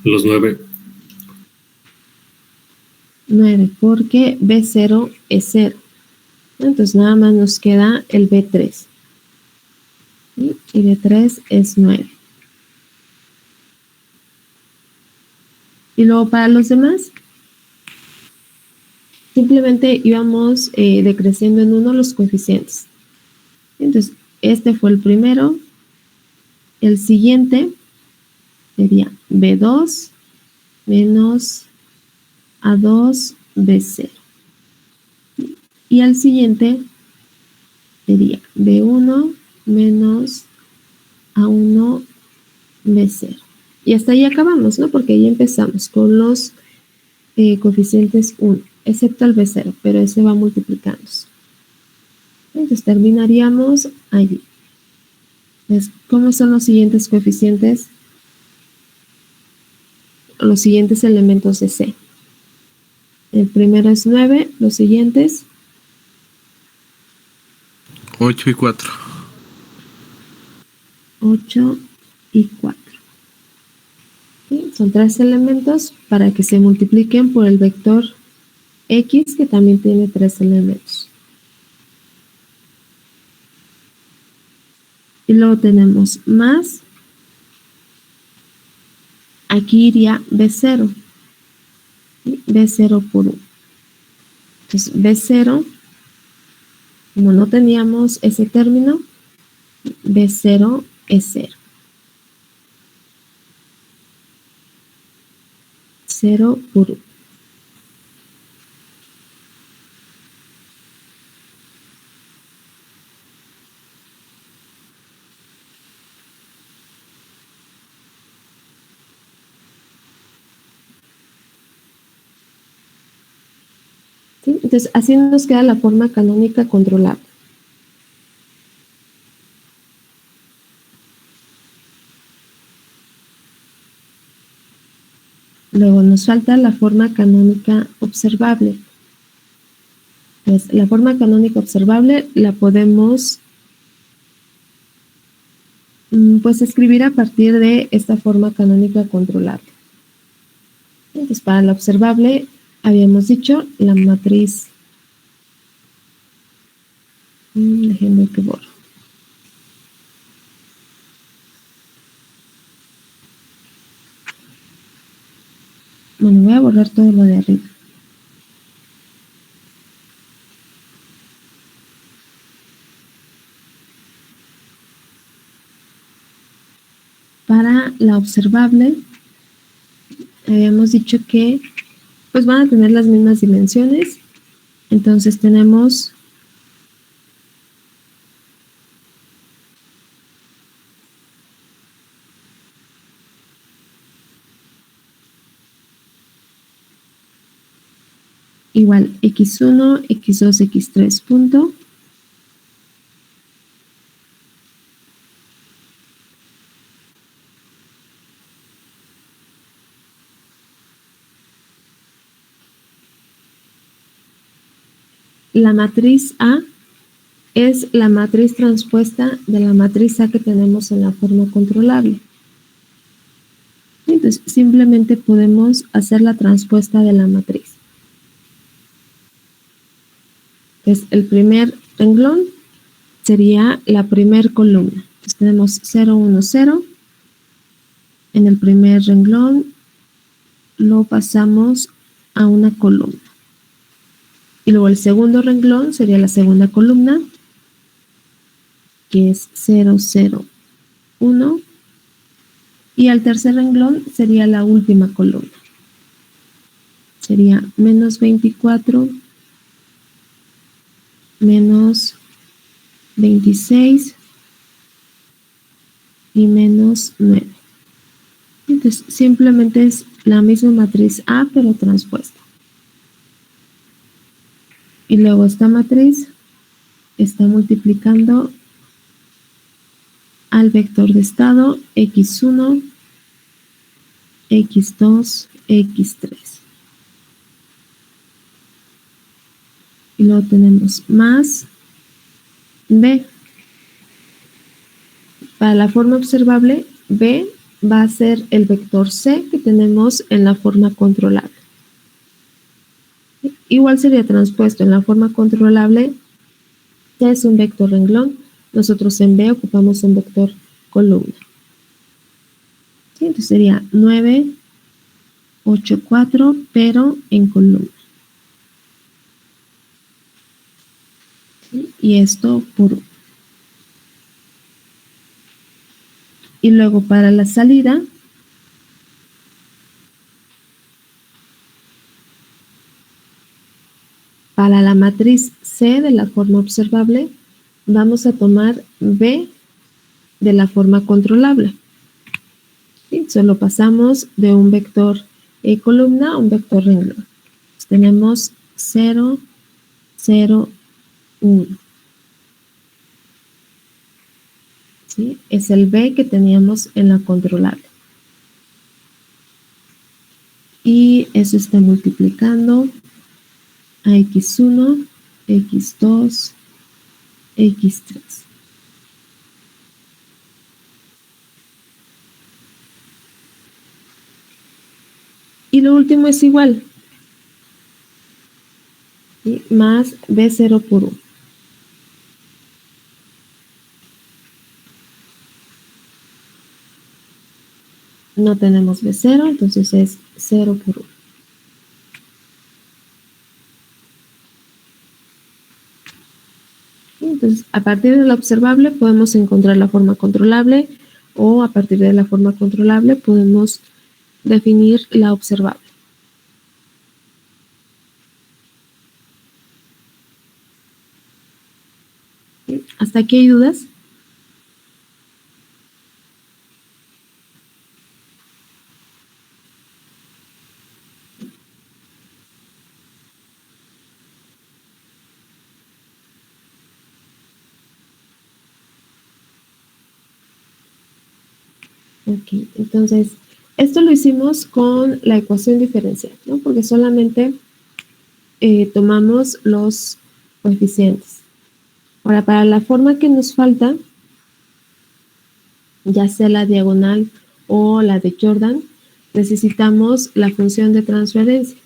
Los 9. 9, porque b0 es 0. Entonces nada más nos queda el b3. ¿Sí? Y b3 es 9. Y luego para los demás, simplemente íbamos decreciendo en 1 los coeficientes. Entonces, este fue el primero. El siguiente sería b2 menos a2 b0. Y el siguiente sería b1 menos a1 b0. Y hasta ahí acabamos, ¿no? Porque ahí empezamos con los coeficientes 1, excepto el B0, pero ese va multiplicándose. Entonces terminaríamos allí. Entonces, ¿cómo son los siguientes coeficientes? Los siguientes elementos de C. El primero es 9, los siguientes 8 y 4. 8 y 4. ¿Sí? Son 3 elementos para que se multipliquen por el vector X, que también tiene 3 elementos. Y luego tenemos más. Aquí iría B0. ¿Sí? B0 por 1. Entonces, B0, como no teníamos ese término, B0 es 0. 0 por 1. ¿Sí? Entonces, así nos queda la forma canónica controlable. Luego nos falta la forma canónica observable. Pues la forma canónica observable la podemos pues escribir a partir de esta forma canónica controlable. Entonces, para la observable habíamos dicho la matriz. Déjenme que borro. Bueno, voy a borrar todo lo de arriba. Para la observable, habíamos dicho que pues van a tener las mismas dimensiones. Entonces tenemos igual x1, x2, x3 punto. La matriz A es la matriz transpuesta de la matriz A que tenemos en la forma controlable. Entonces, simplemente podemos hacer la transpuesta de la matriz. Entonces, el primer renglón sería la primer columna. Entonces, tenemos 0, 1, 0. En el primer renglón lo pasamos a una columna. Y luego el segundo renglón sería la segunda columna, que es 0, 0, 1. Y al tercer renglón sería la última columna. Sería menos 24, menos 26 y menos 9. Entonces, simplemente es la misma matriz A, pero transpuesta. Y luego esta matriz está multiplicando al vector de estado x1, x2, x3. Y luego tenemos más b. Para la forma observable, b va a ser el vector c que tenemos en la forma controlable. Igual sería transpuesto en la forma controlable. C es un vector renglón. Nosotros en B ocupamos un vector columna. ¿Sí? Entonces sería 9, 8, 4, pero en columna. ¿Sí? Y esto por 1. Y luego para la salida, para la matriz C de la forma observable, vamos a tomar B de la forma controlable. ¿sí? Solo pasamos de un vector columna a un vector renglón. Pues tenemos 0, 0, 1. ¿Sí? Es el B que teníamos en la controlable. Y eso está multiplicando a x1, x2, x3. Y lo último es igual, ¿sí? Más b0 por 1. No tenemos b0, entonces es 0 por 1. Entonces, a partir de la observable podemos encontrar la forma controlable, o a partir de la forma controlable podemos definir la observable. ¿Sí? ¿Hasta aquí hay dudas? Ok, entonces, esto lo hicimos con la ecuación diferencial, ¿no? Porque solamente tomamos los coeficientes. Ahora, para la forma que nos falta, ya sea la diagonal o la de Jordan, necesitamos la función de transferencia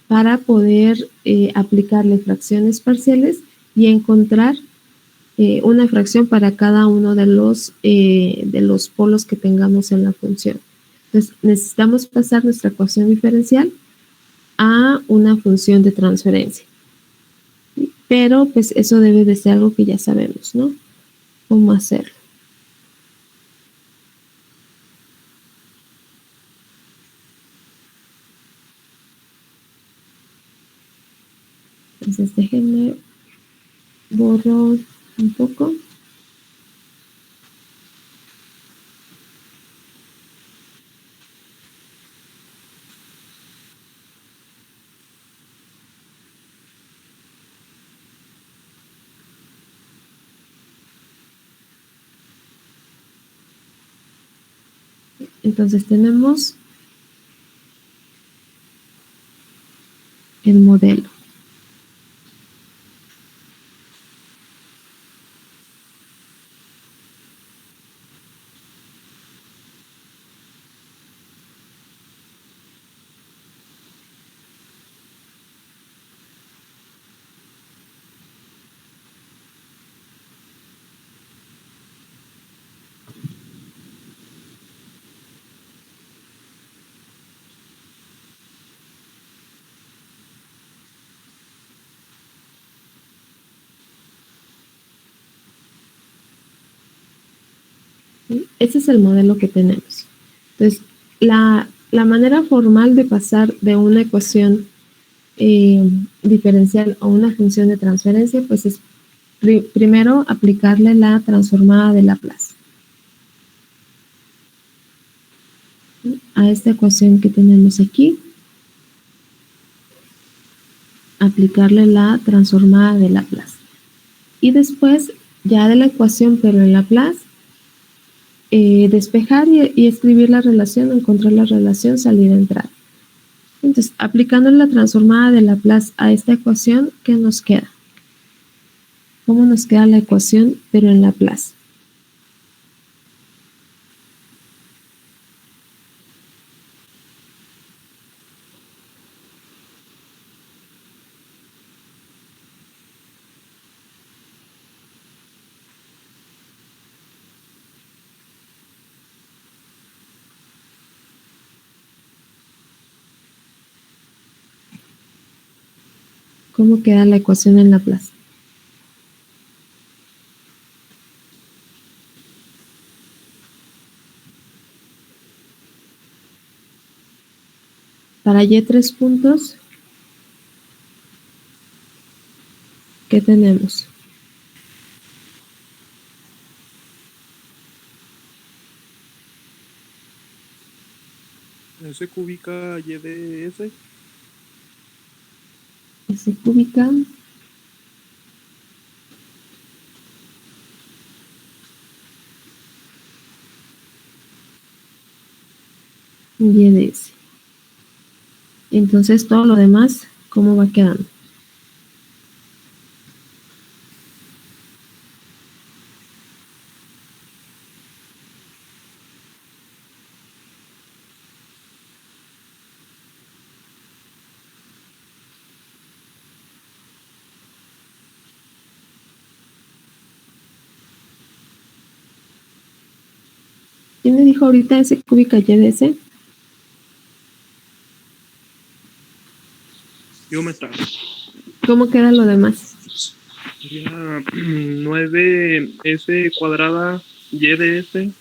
para poder aplicarle fracciones parciales y encontrar una fracción para cada uno de los polos que tengamos en la función. Entonces, necesitamos pasar nuestra ecuación diferencial a una función de transferencia. Pero, pues, eso debe de ser algo que ya sabemos, ¿no? ¿Cómo hacerlo? Entonces, déjenme borro un poco. Entonces tenemos el modelo. ¿Sí? Ese es el modelo que tenemos. Entonces, la manera formal de pasar de una ecuación diferencial a una función de transferencia, pues es primero aplicarle la transformada de Laplace a esta ecuación que tenemos aquí, aplicarle la transformada de Laplace. Y después, ya de la ecuación, pero en Laplace, despejar y escribir la relación, encontrar la relación, salida, entrada. Entonces, aplicando la transformada de Laplace a esta ecuación, ¿qué nos queda? ¿Cómo nos queda la ecuación, pero en Laplace? ¿Cómo queda la ecuación en Laplace? Para y 3 puntos, ¿qué tenemos? S cúbica y de S. S cúbica. Y de S. Entonces todo lo demás, ¿cómo va quedando? ¿Quién me dijo ahorita S cúbica y de S? Yo me trago. ¿Cómo queda lo demás? Sería 9S cuadrada y de S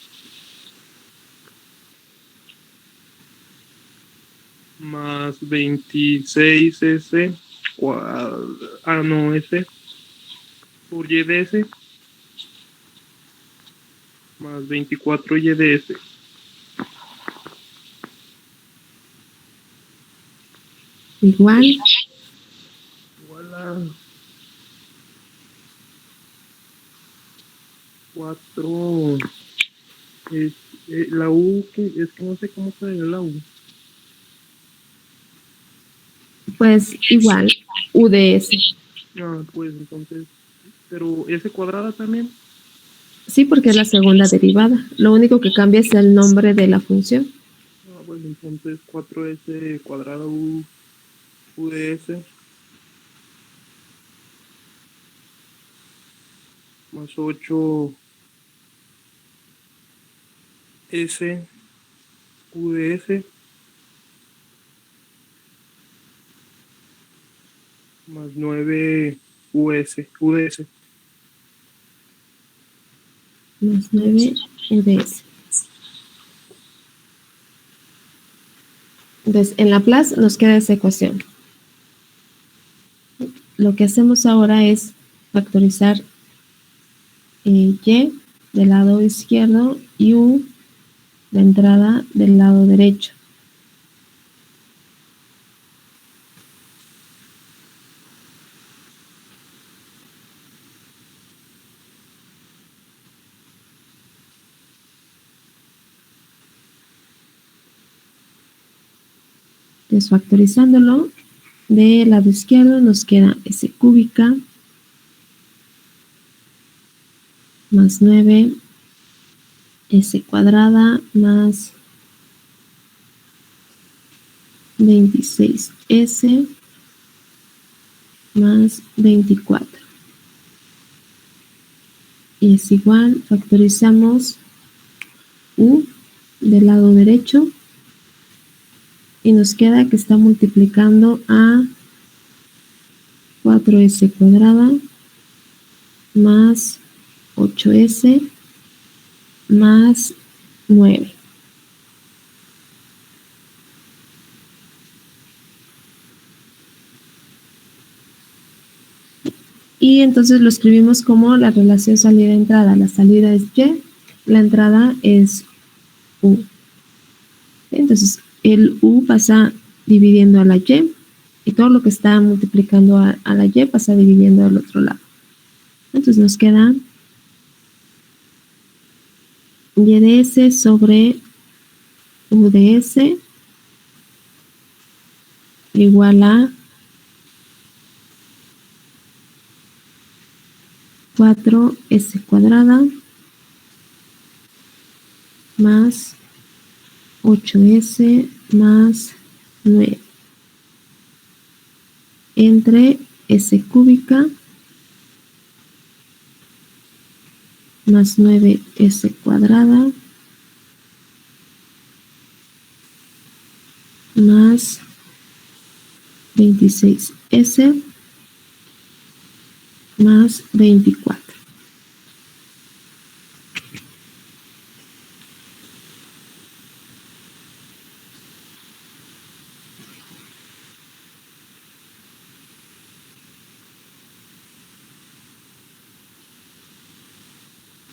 más 26S S por Y de S más 24 Y de S. Igual. Igual a 4. La U, que es que no sé cómo se ve la U. Pues igual, U de S. Pues entonces, pero S cuadrada también. Sí, porque es la segunda derivada. Lo único que cambia es el nombre de la función. Bueno, entonces 4S cuadrada U de S más 8 S U de S más 9 U de S. Más 9 U de S. Entonces, en Laplace nos queda esa ecuación. Lo que hacemos ahora es factorizar Y del lado izquierdo y U, la entrada del lado derecho. Desfactorizándolo, del lado izquierdo nos queda S cúbica más 9 S cuadrada más 26S más 24. Y es igual, factorizamos U del lado derecho y nos queda que está multiplicando a 4S cuadrada más 8S más 9. Y entonces lo escribimos como la relación salida-entrada. La salida es Y, la entrada es U. Entonces el U pasa dividiendo a la Y y todo lo que está multiplicando a la Y pasa dividiendo al otro lado. Entonces nos queda Y de S sobre U de S igual a 4S cuadrada más 8S más 9 entre S cúbica más 9S cuadrada más 26S más 24.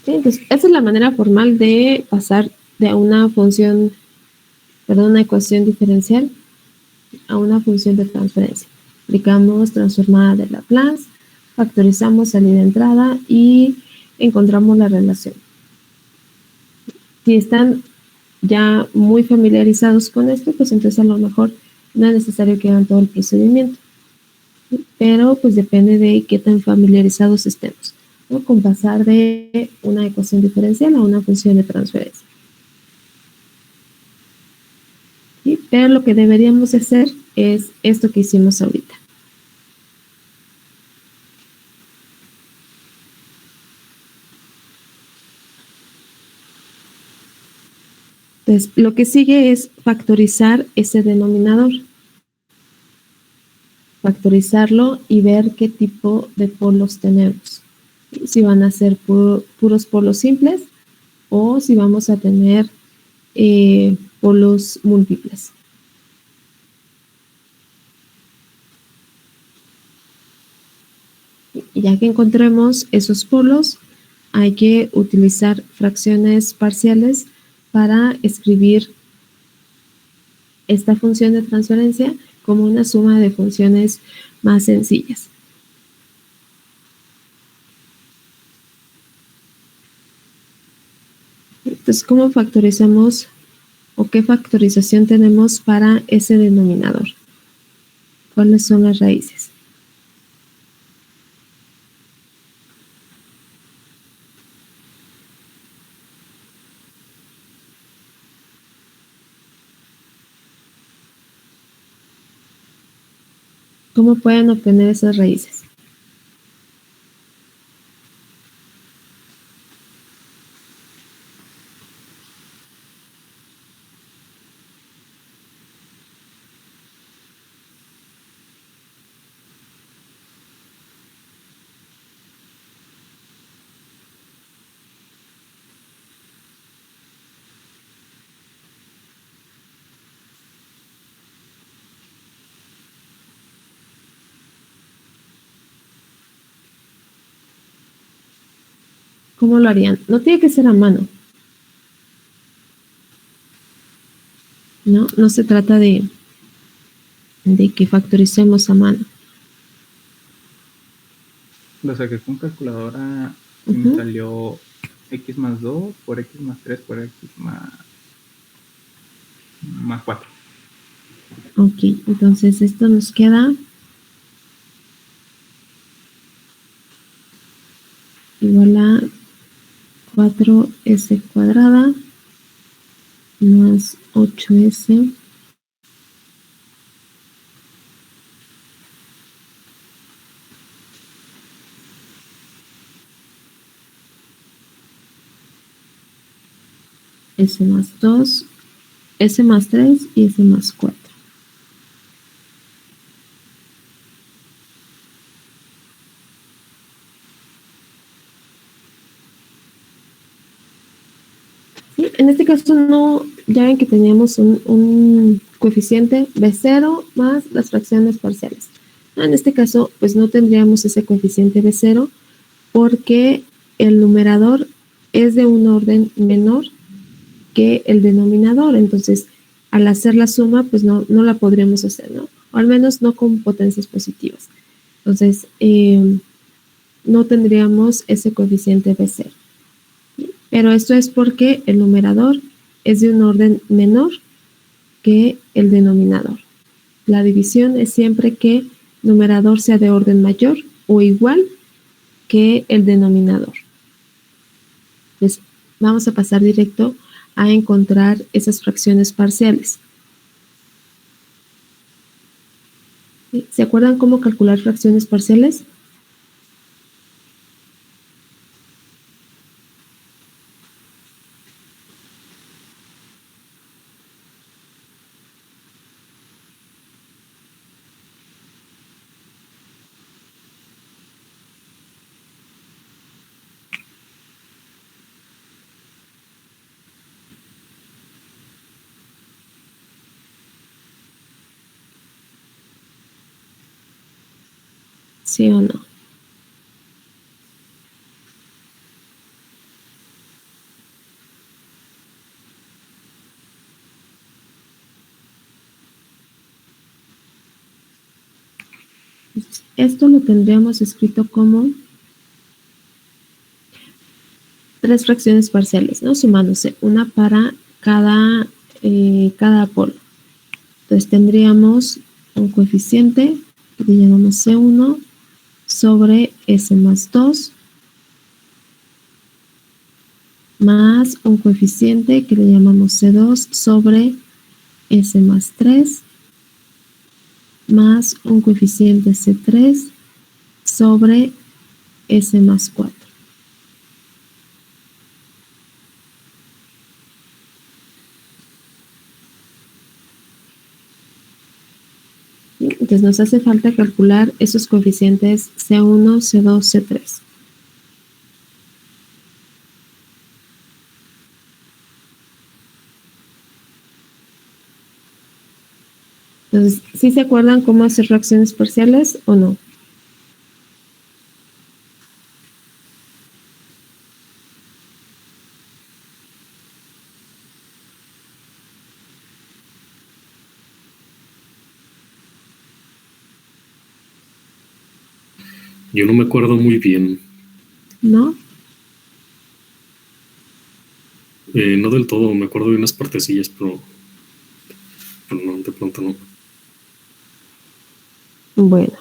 Sí, entonces, esa es la manera formal de pasar de una función una ecuación diferencial a una función de transferencia. Aplicamos transformada de Laplace, factorizamos salida-entrada y encontramos la relación. Si están ya muy familiarizados con esto, pues entonces a lo mejor no es necesario que hagan todo el procedimiento. Pero pues depende de qué tan familiarizados estemos, ¿no? Con pasar de una ecuación diferencial a una función de transferencia. ¿Sí? Pero lo que deberíamos hacer es esto que hicimos ahorita. Entonces, lo que sigue es factorizar ese denominador. Factorizarlo y ver qué tipo de polos tenemos. Si van a ser puros polos simples o si vamos a tener polos múltiples. Y ya que encontremos esos polos, hay que utilizar fracciones parciales para escribir esta función de transferencia como una suma de funciones más sencillas. Entonces, ¿cómo factorizamos o qué factorización tenemos para ese denominador? ¿Cuáles son las raíces? ¿Cómo pueden obtener esas raíces? ¿Cómo lo harían? No tiene que ser a mano. No se trata de que factoricemos a mano. Lo saqué con calculadora y me salió x más 2 por x más 3 por x más 4. Ok, entonces esto nos queda igual a 4s cuadrada más 8s s más 2, s más 3 y s más 4. ¿Sí? En este caso no, ya ven que teníamos un coeficiente B0 más las fracciones parciales. En este caso, pues no tendríamos ese coeficiente B0 porque el numerador es de un orden menor que el denominador. Entonces, al hacer la suma, pues no la podríamos hacer, ¿no? O al menos no con potencias positivas. Entonces, no tendríamos ese coeficiente B0. Pero esto es porque el numerador es de un orden menor que el denominador. La división es siempre que el numerador sea de orden mayor o igual que el denominador. Entonces, vamos a pasar directo a encontrar esas fracciones parciales. ¿Se acuerdan cómo calcular fracciones parciales? ¿Sí o no? Esto lo tendríamos escrito como 3 fracciones parciales, ¿no? Sumándose, una para cada polo. Entonces tendríamos un coeficiente que le llamamos C1 sobre S más 2 más un coeficiente que le llamamos C2 sobre S más 3 más un coeficiente C3 sobre S más 4. Entonces nos hace falta calcular esos coeficientes C1, C2, C3. Entonces, ¿sí se acuerdan cómo hacer fracciones parciales o no? Yo no me acuerdo muy bien. ¿No? No del todo, me acuerdo de unas partecillas, pero no, de pronto no. Bueno,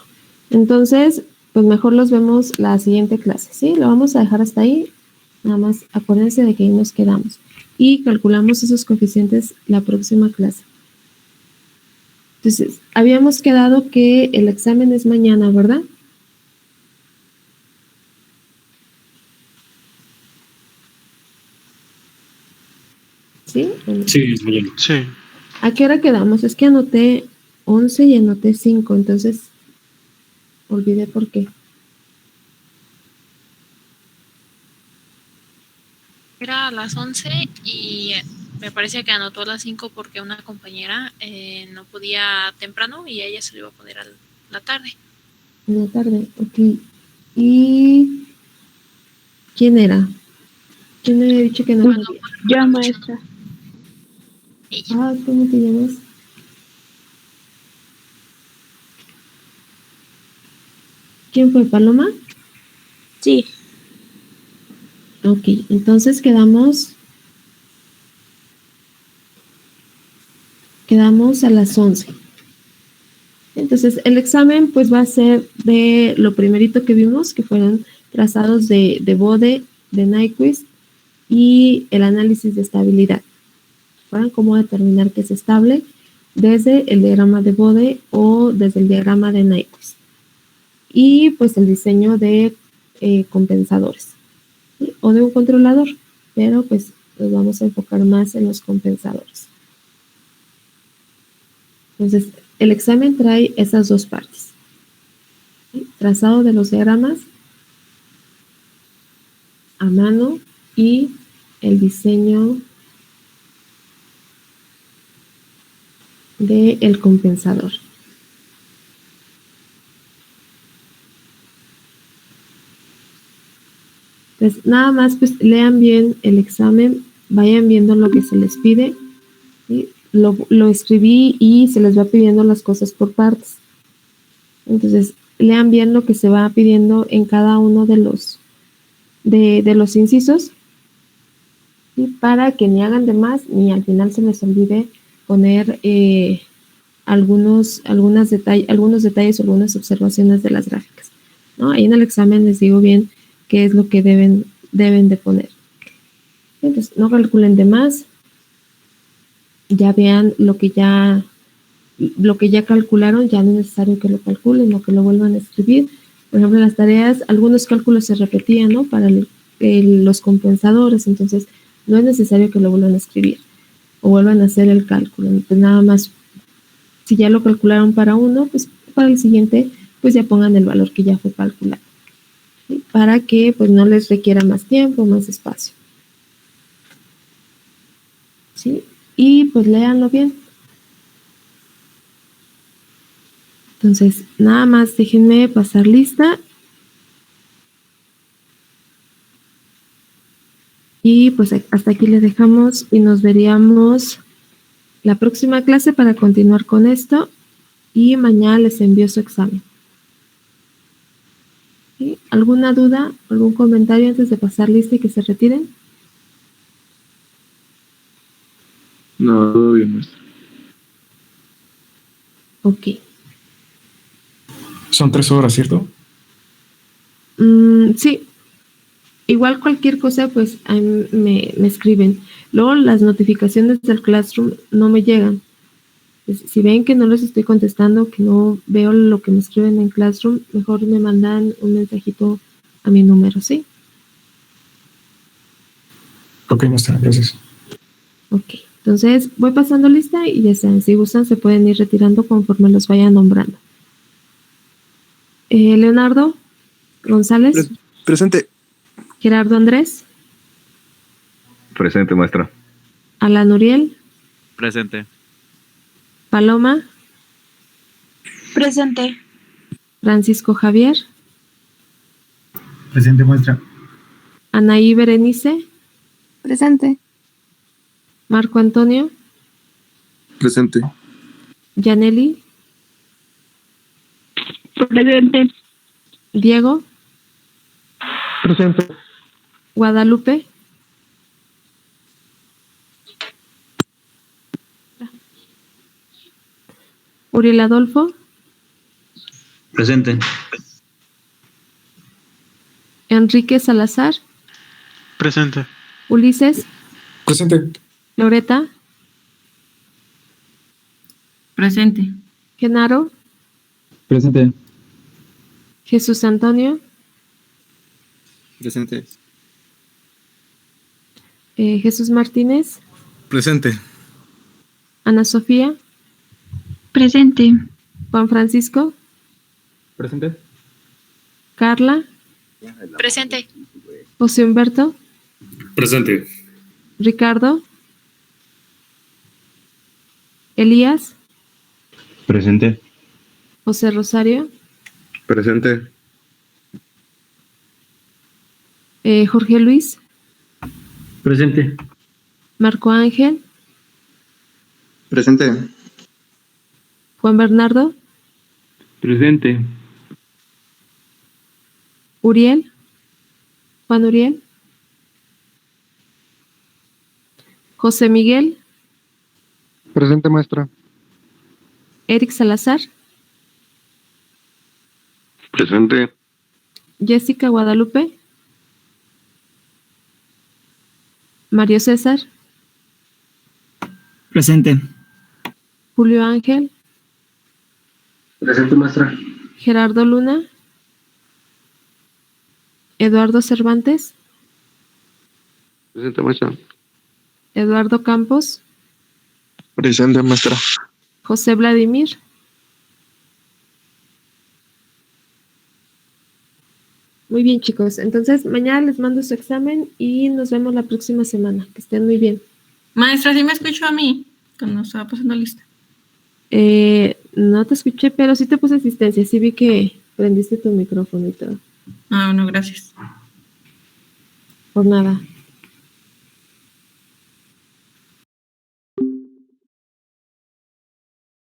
entonces, pues mejor los vemos la siguiente clase, ¿sí? Lo vamos a dejar hasta ahí. Nada más acuérdense de que ahí nos quedamos. Y calculamos esos coeficientes la próxima clase. Entonces, habíamos quedado que el examen es mañana, ¿verdad? ¿Sí? Sí, es mañana. Sí. ¿A qué hora quedamos? Es que anoté 11 y anoté 5, entonces olvidé por qué. Era a las 11 y me parece que anotó a las 5 porque una compañera no podía temprano y a ella se lo iba a poner a la tarde. En la tarde, ok. ¿Y quién era? ¿Quién me había dicho que no Bueno, podía? Yo, maestra. Ella. Ah, ¿cómo te llamas? ¿Quién fue, Paloma? Sí. Ok, entonces quedamos a las 11. Entonces, el examen pues va a ser de lo primerito que vimos, que fueron trazados de Bode, de Nyquist y el análisis de estabilidad. ¿Recuerdan cómo determinar que es estable? Desde el diagrama de Bode o desde el diagrama de Nyquist. Y pues el diseño de compensadores, ¿sí? O de un controlador, pero pues nos vamos a enfocar más en los compensadores. Entonces, el examen trae esas dos partes, ¿sí? Trazado de los diagramas a mano y el diseño del compensador. Entonces, nada más pues lean bien el examen, vayan viendo lo que se les pide, ¿sí? Lo escribí y se les va pidiendo las cosas por partes. Entonces, lean bien lo que se va pidiendo en cada uno de los incisos, ¿sí? Para que ni hagan de más ni al final se les olvide poner algunos detalles o algunas observaciones de las gráficas, ¿no? Ahí en el examen les digo bien qué es lo que deben de poner. Entonces, no calculen de más, ya vean lo que ya calcularon, ya no es necesario que lo calculen o que lo vuelvan a escribir. Por ejemplo, en las tareas, algunos cálculos se repetían, ¿no? Para los compensadores, entonces no es necesario que lo vuelvan a escribir o vuelvan a hacer el cálculo. Entonces, nada más, si ya lo calcularon para uno, pues para el siguiente, pues ya pongan el valor que ya fue calculado, ¿sí? Para que pues no les requiera más tiempo, más espacio, ¿sí? Y pues léanlo bien. Entonces, nada más déjenme pasar lista. Y pues hasta aquí les dejamos y nos veríamos la próxima clase para continuar con esto. Y mañana les envío su examen. ¿Sí? ¿Alguna duda, algún comentario antes de pasar lista y que se retiren? No, todo bien, maestra. Ok. Son 3 horas, ¿cierto? Sí. Igual cualquier cosa, pues a mí me escriben. Luego las notificaciones del Classroom no me llegan. Si ven que no les estoy contestando, que no veo lo que me escriben en Classroom, mejor me mandan un mensajito a mi número, ¿sí? Ok, maestra, gracias. Ok, entonces voy pasando lista y ya saben, si gustan se pueden ir retirando conforme los vaya nombrando. Leonardo González, Presente. Gerardo Andrés, Presente, maestra. Alan Uriel, Presente. Paloma, Presente. Francisco Javier, Presente, maestra. Anaí Berenice, Presente. Marco Antonio, Presente. Yaneli, Presente. Diego, Presente. Guadalupe, Uriel Adolfo, Presente. Enrique Salazar, Presente. Ulises, Presente. Loreta, Presente. Genaro, Presente. Jesús Antonio, Presente. Jesús Martínez, Presente. Ana Sofía, Presente. Juan Francisco, Presente. Carla, Presente. José Humberto, Presente. Ricardo, Elías, Presente. José Rosario, Presente. Jorge Luis, Presente. Marco Ángel, Presente. Juan Bernardo, Presente. Uriel, Juan Uriel, José Miguel, Presente, maestra. Eric Salazar, Presente. Jessica Guadalupe, Mario César, Presente. Julio Ángel, Presente, maestra. Gerardo Luna, Eduardo Cervantes, Presente, maestra. Eduardo Campos, Presente, maestra. José Vladimir, muy bien, chicos. Entonces, mañana les mando su examen y nos vemos la próxima semana. Que estén muy bien. Maestra, ¿sí me escuchó a mí cuando estaba pasando lista? No te escuché, pero sí te puse asistencia. Sí vi que prendiste tu micrófono y todo. Ah, bueno, gracias. Por nada.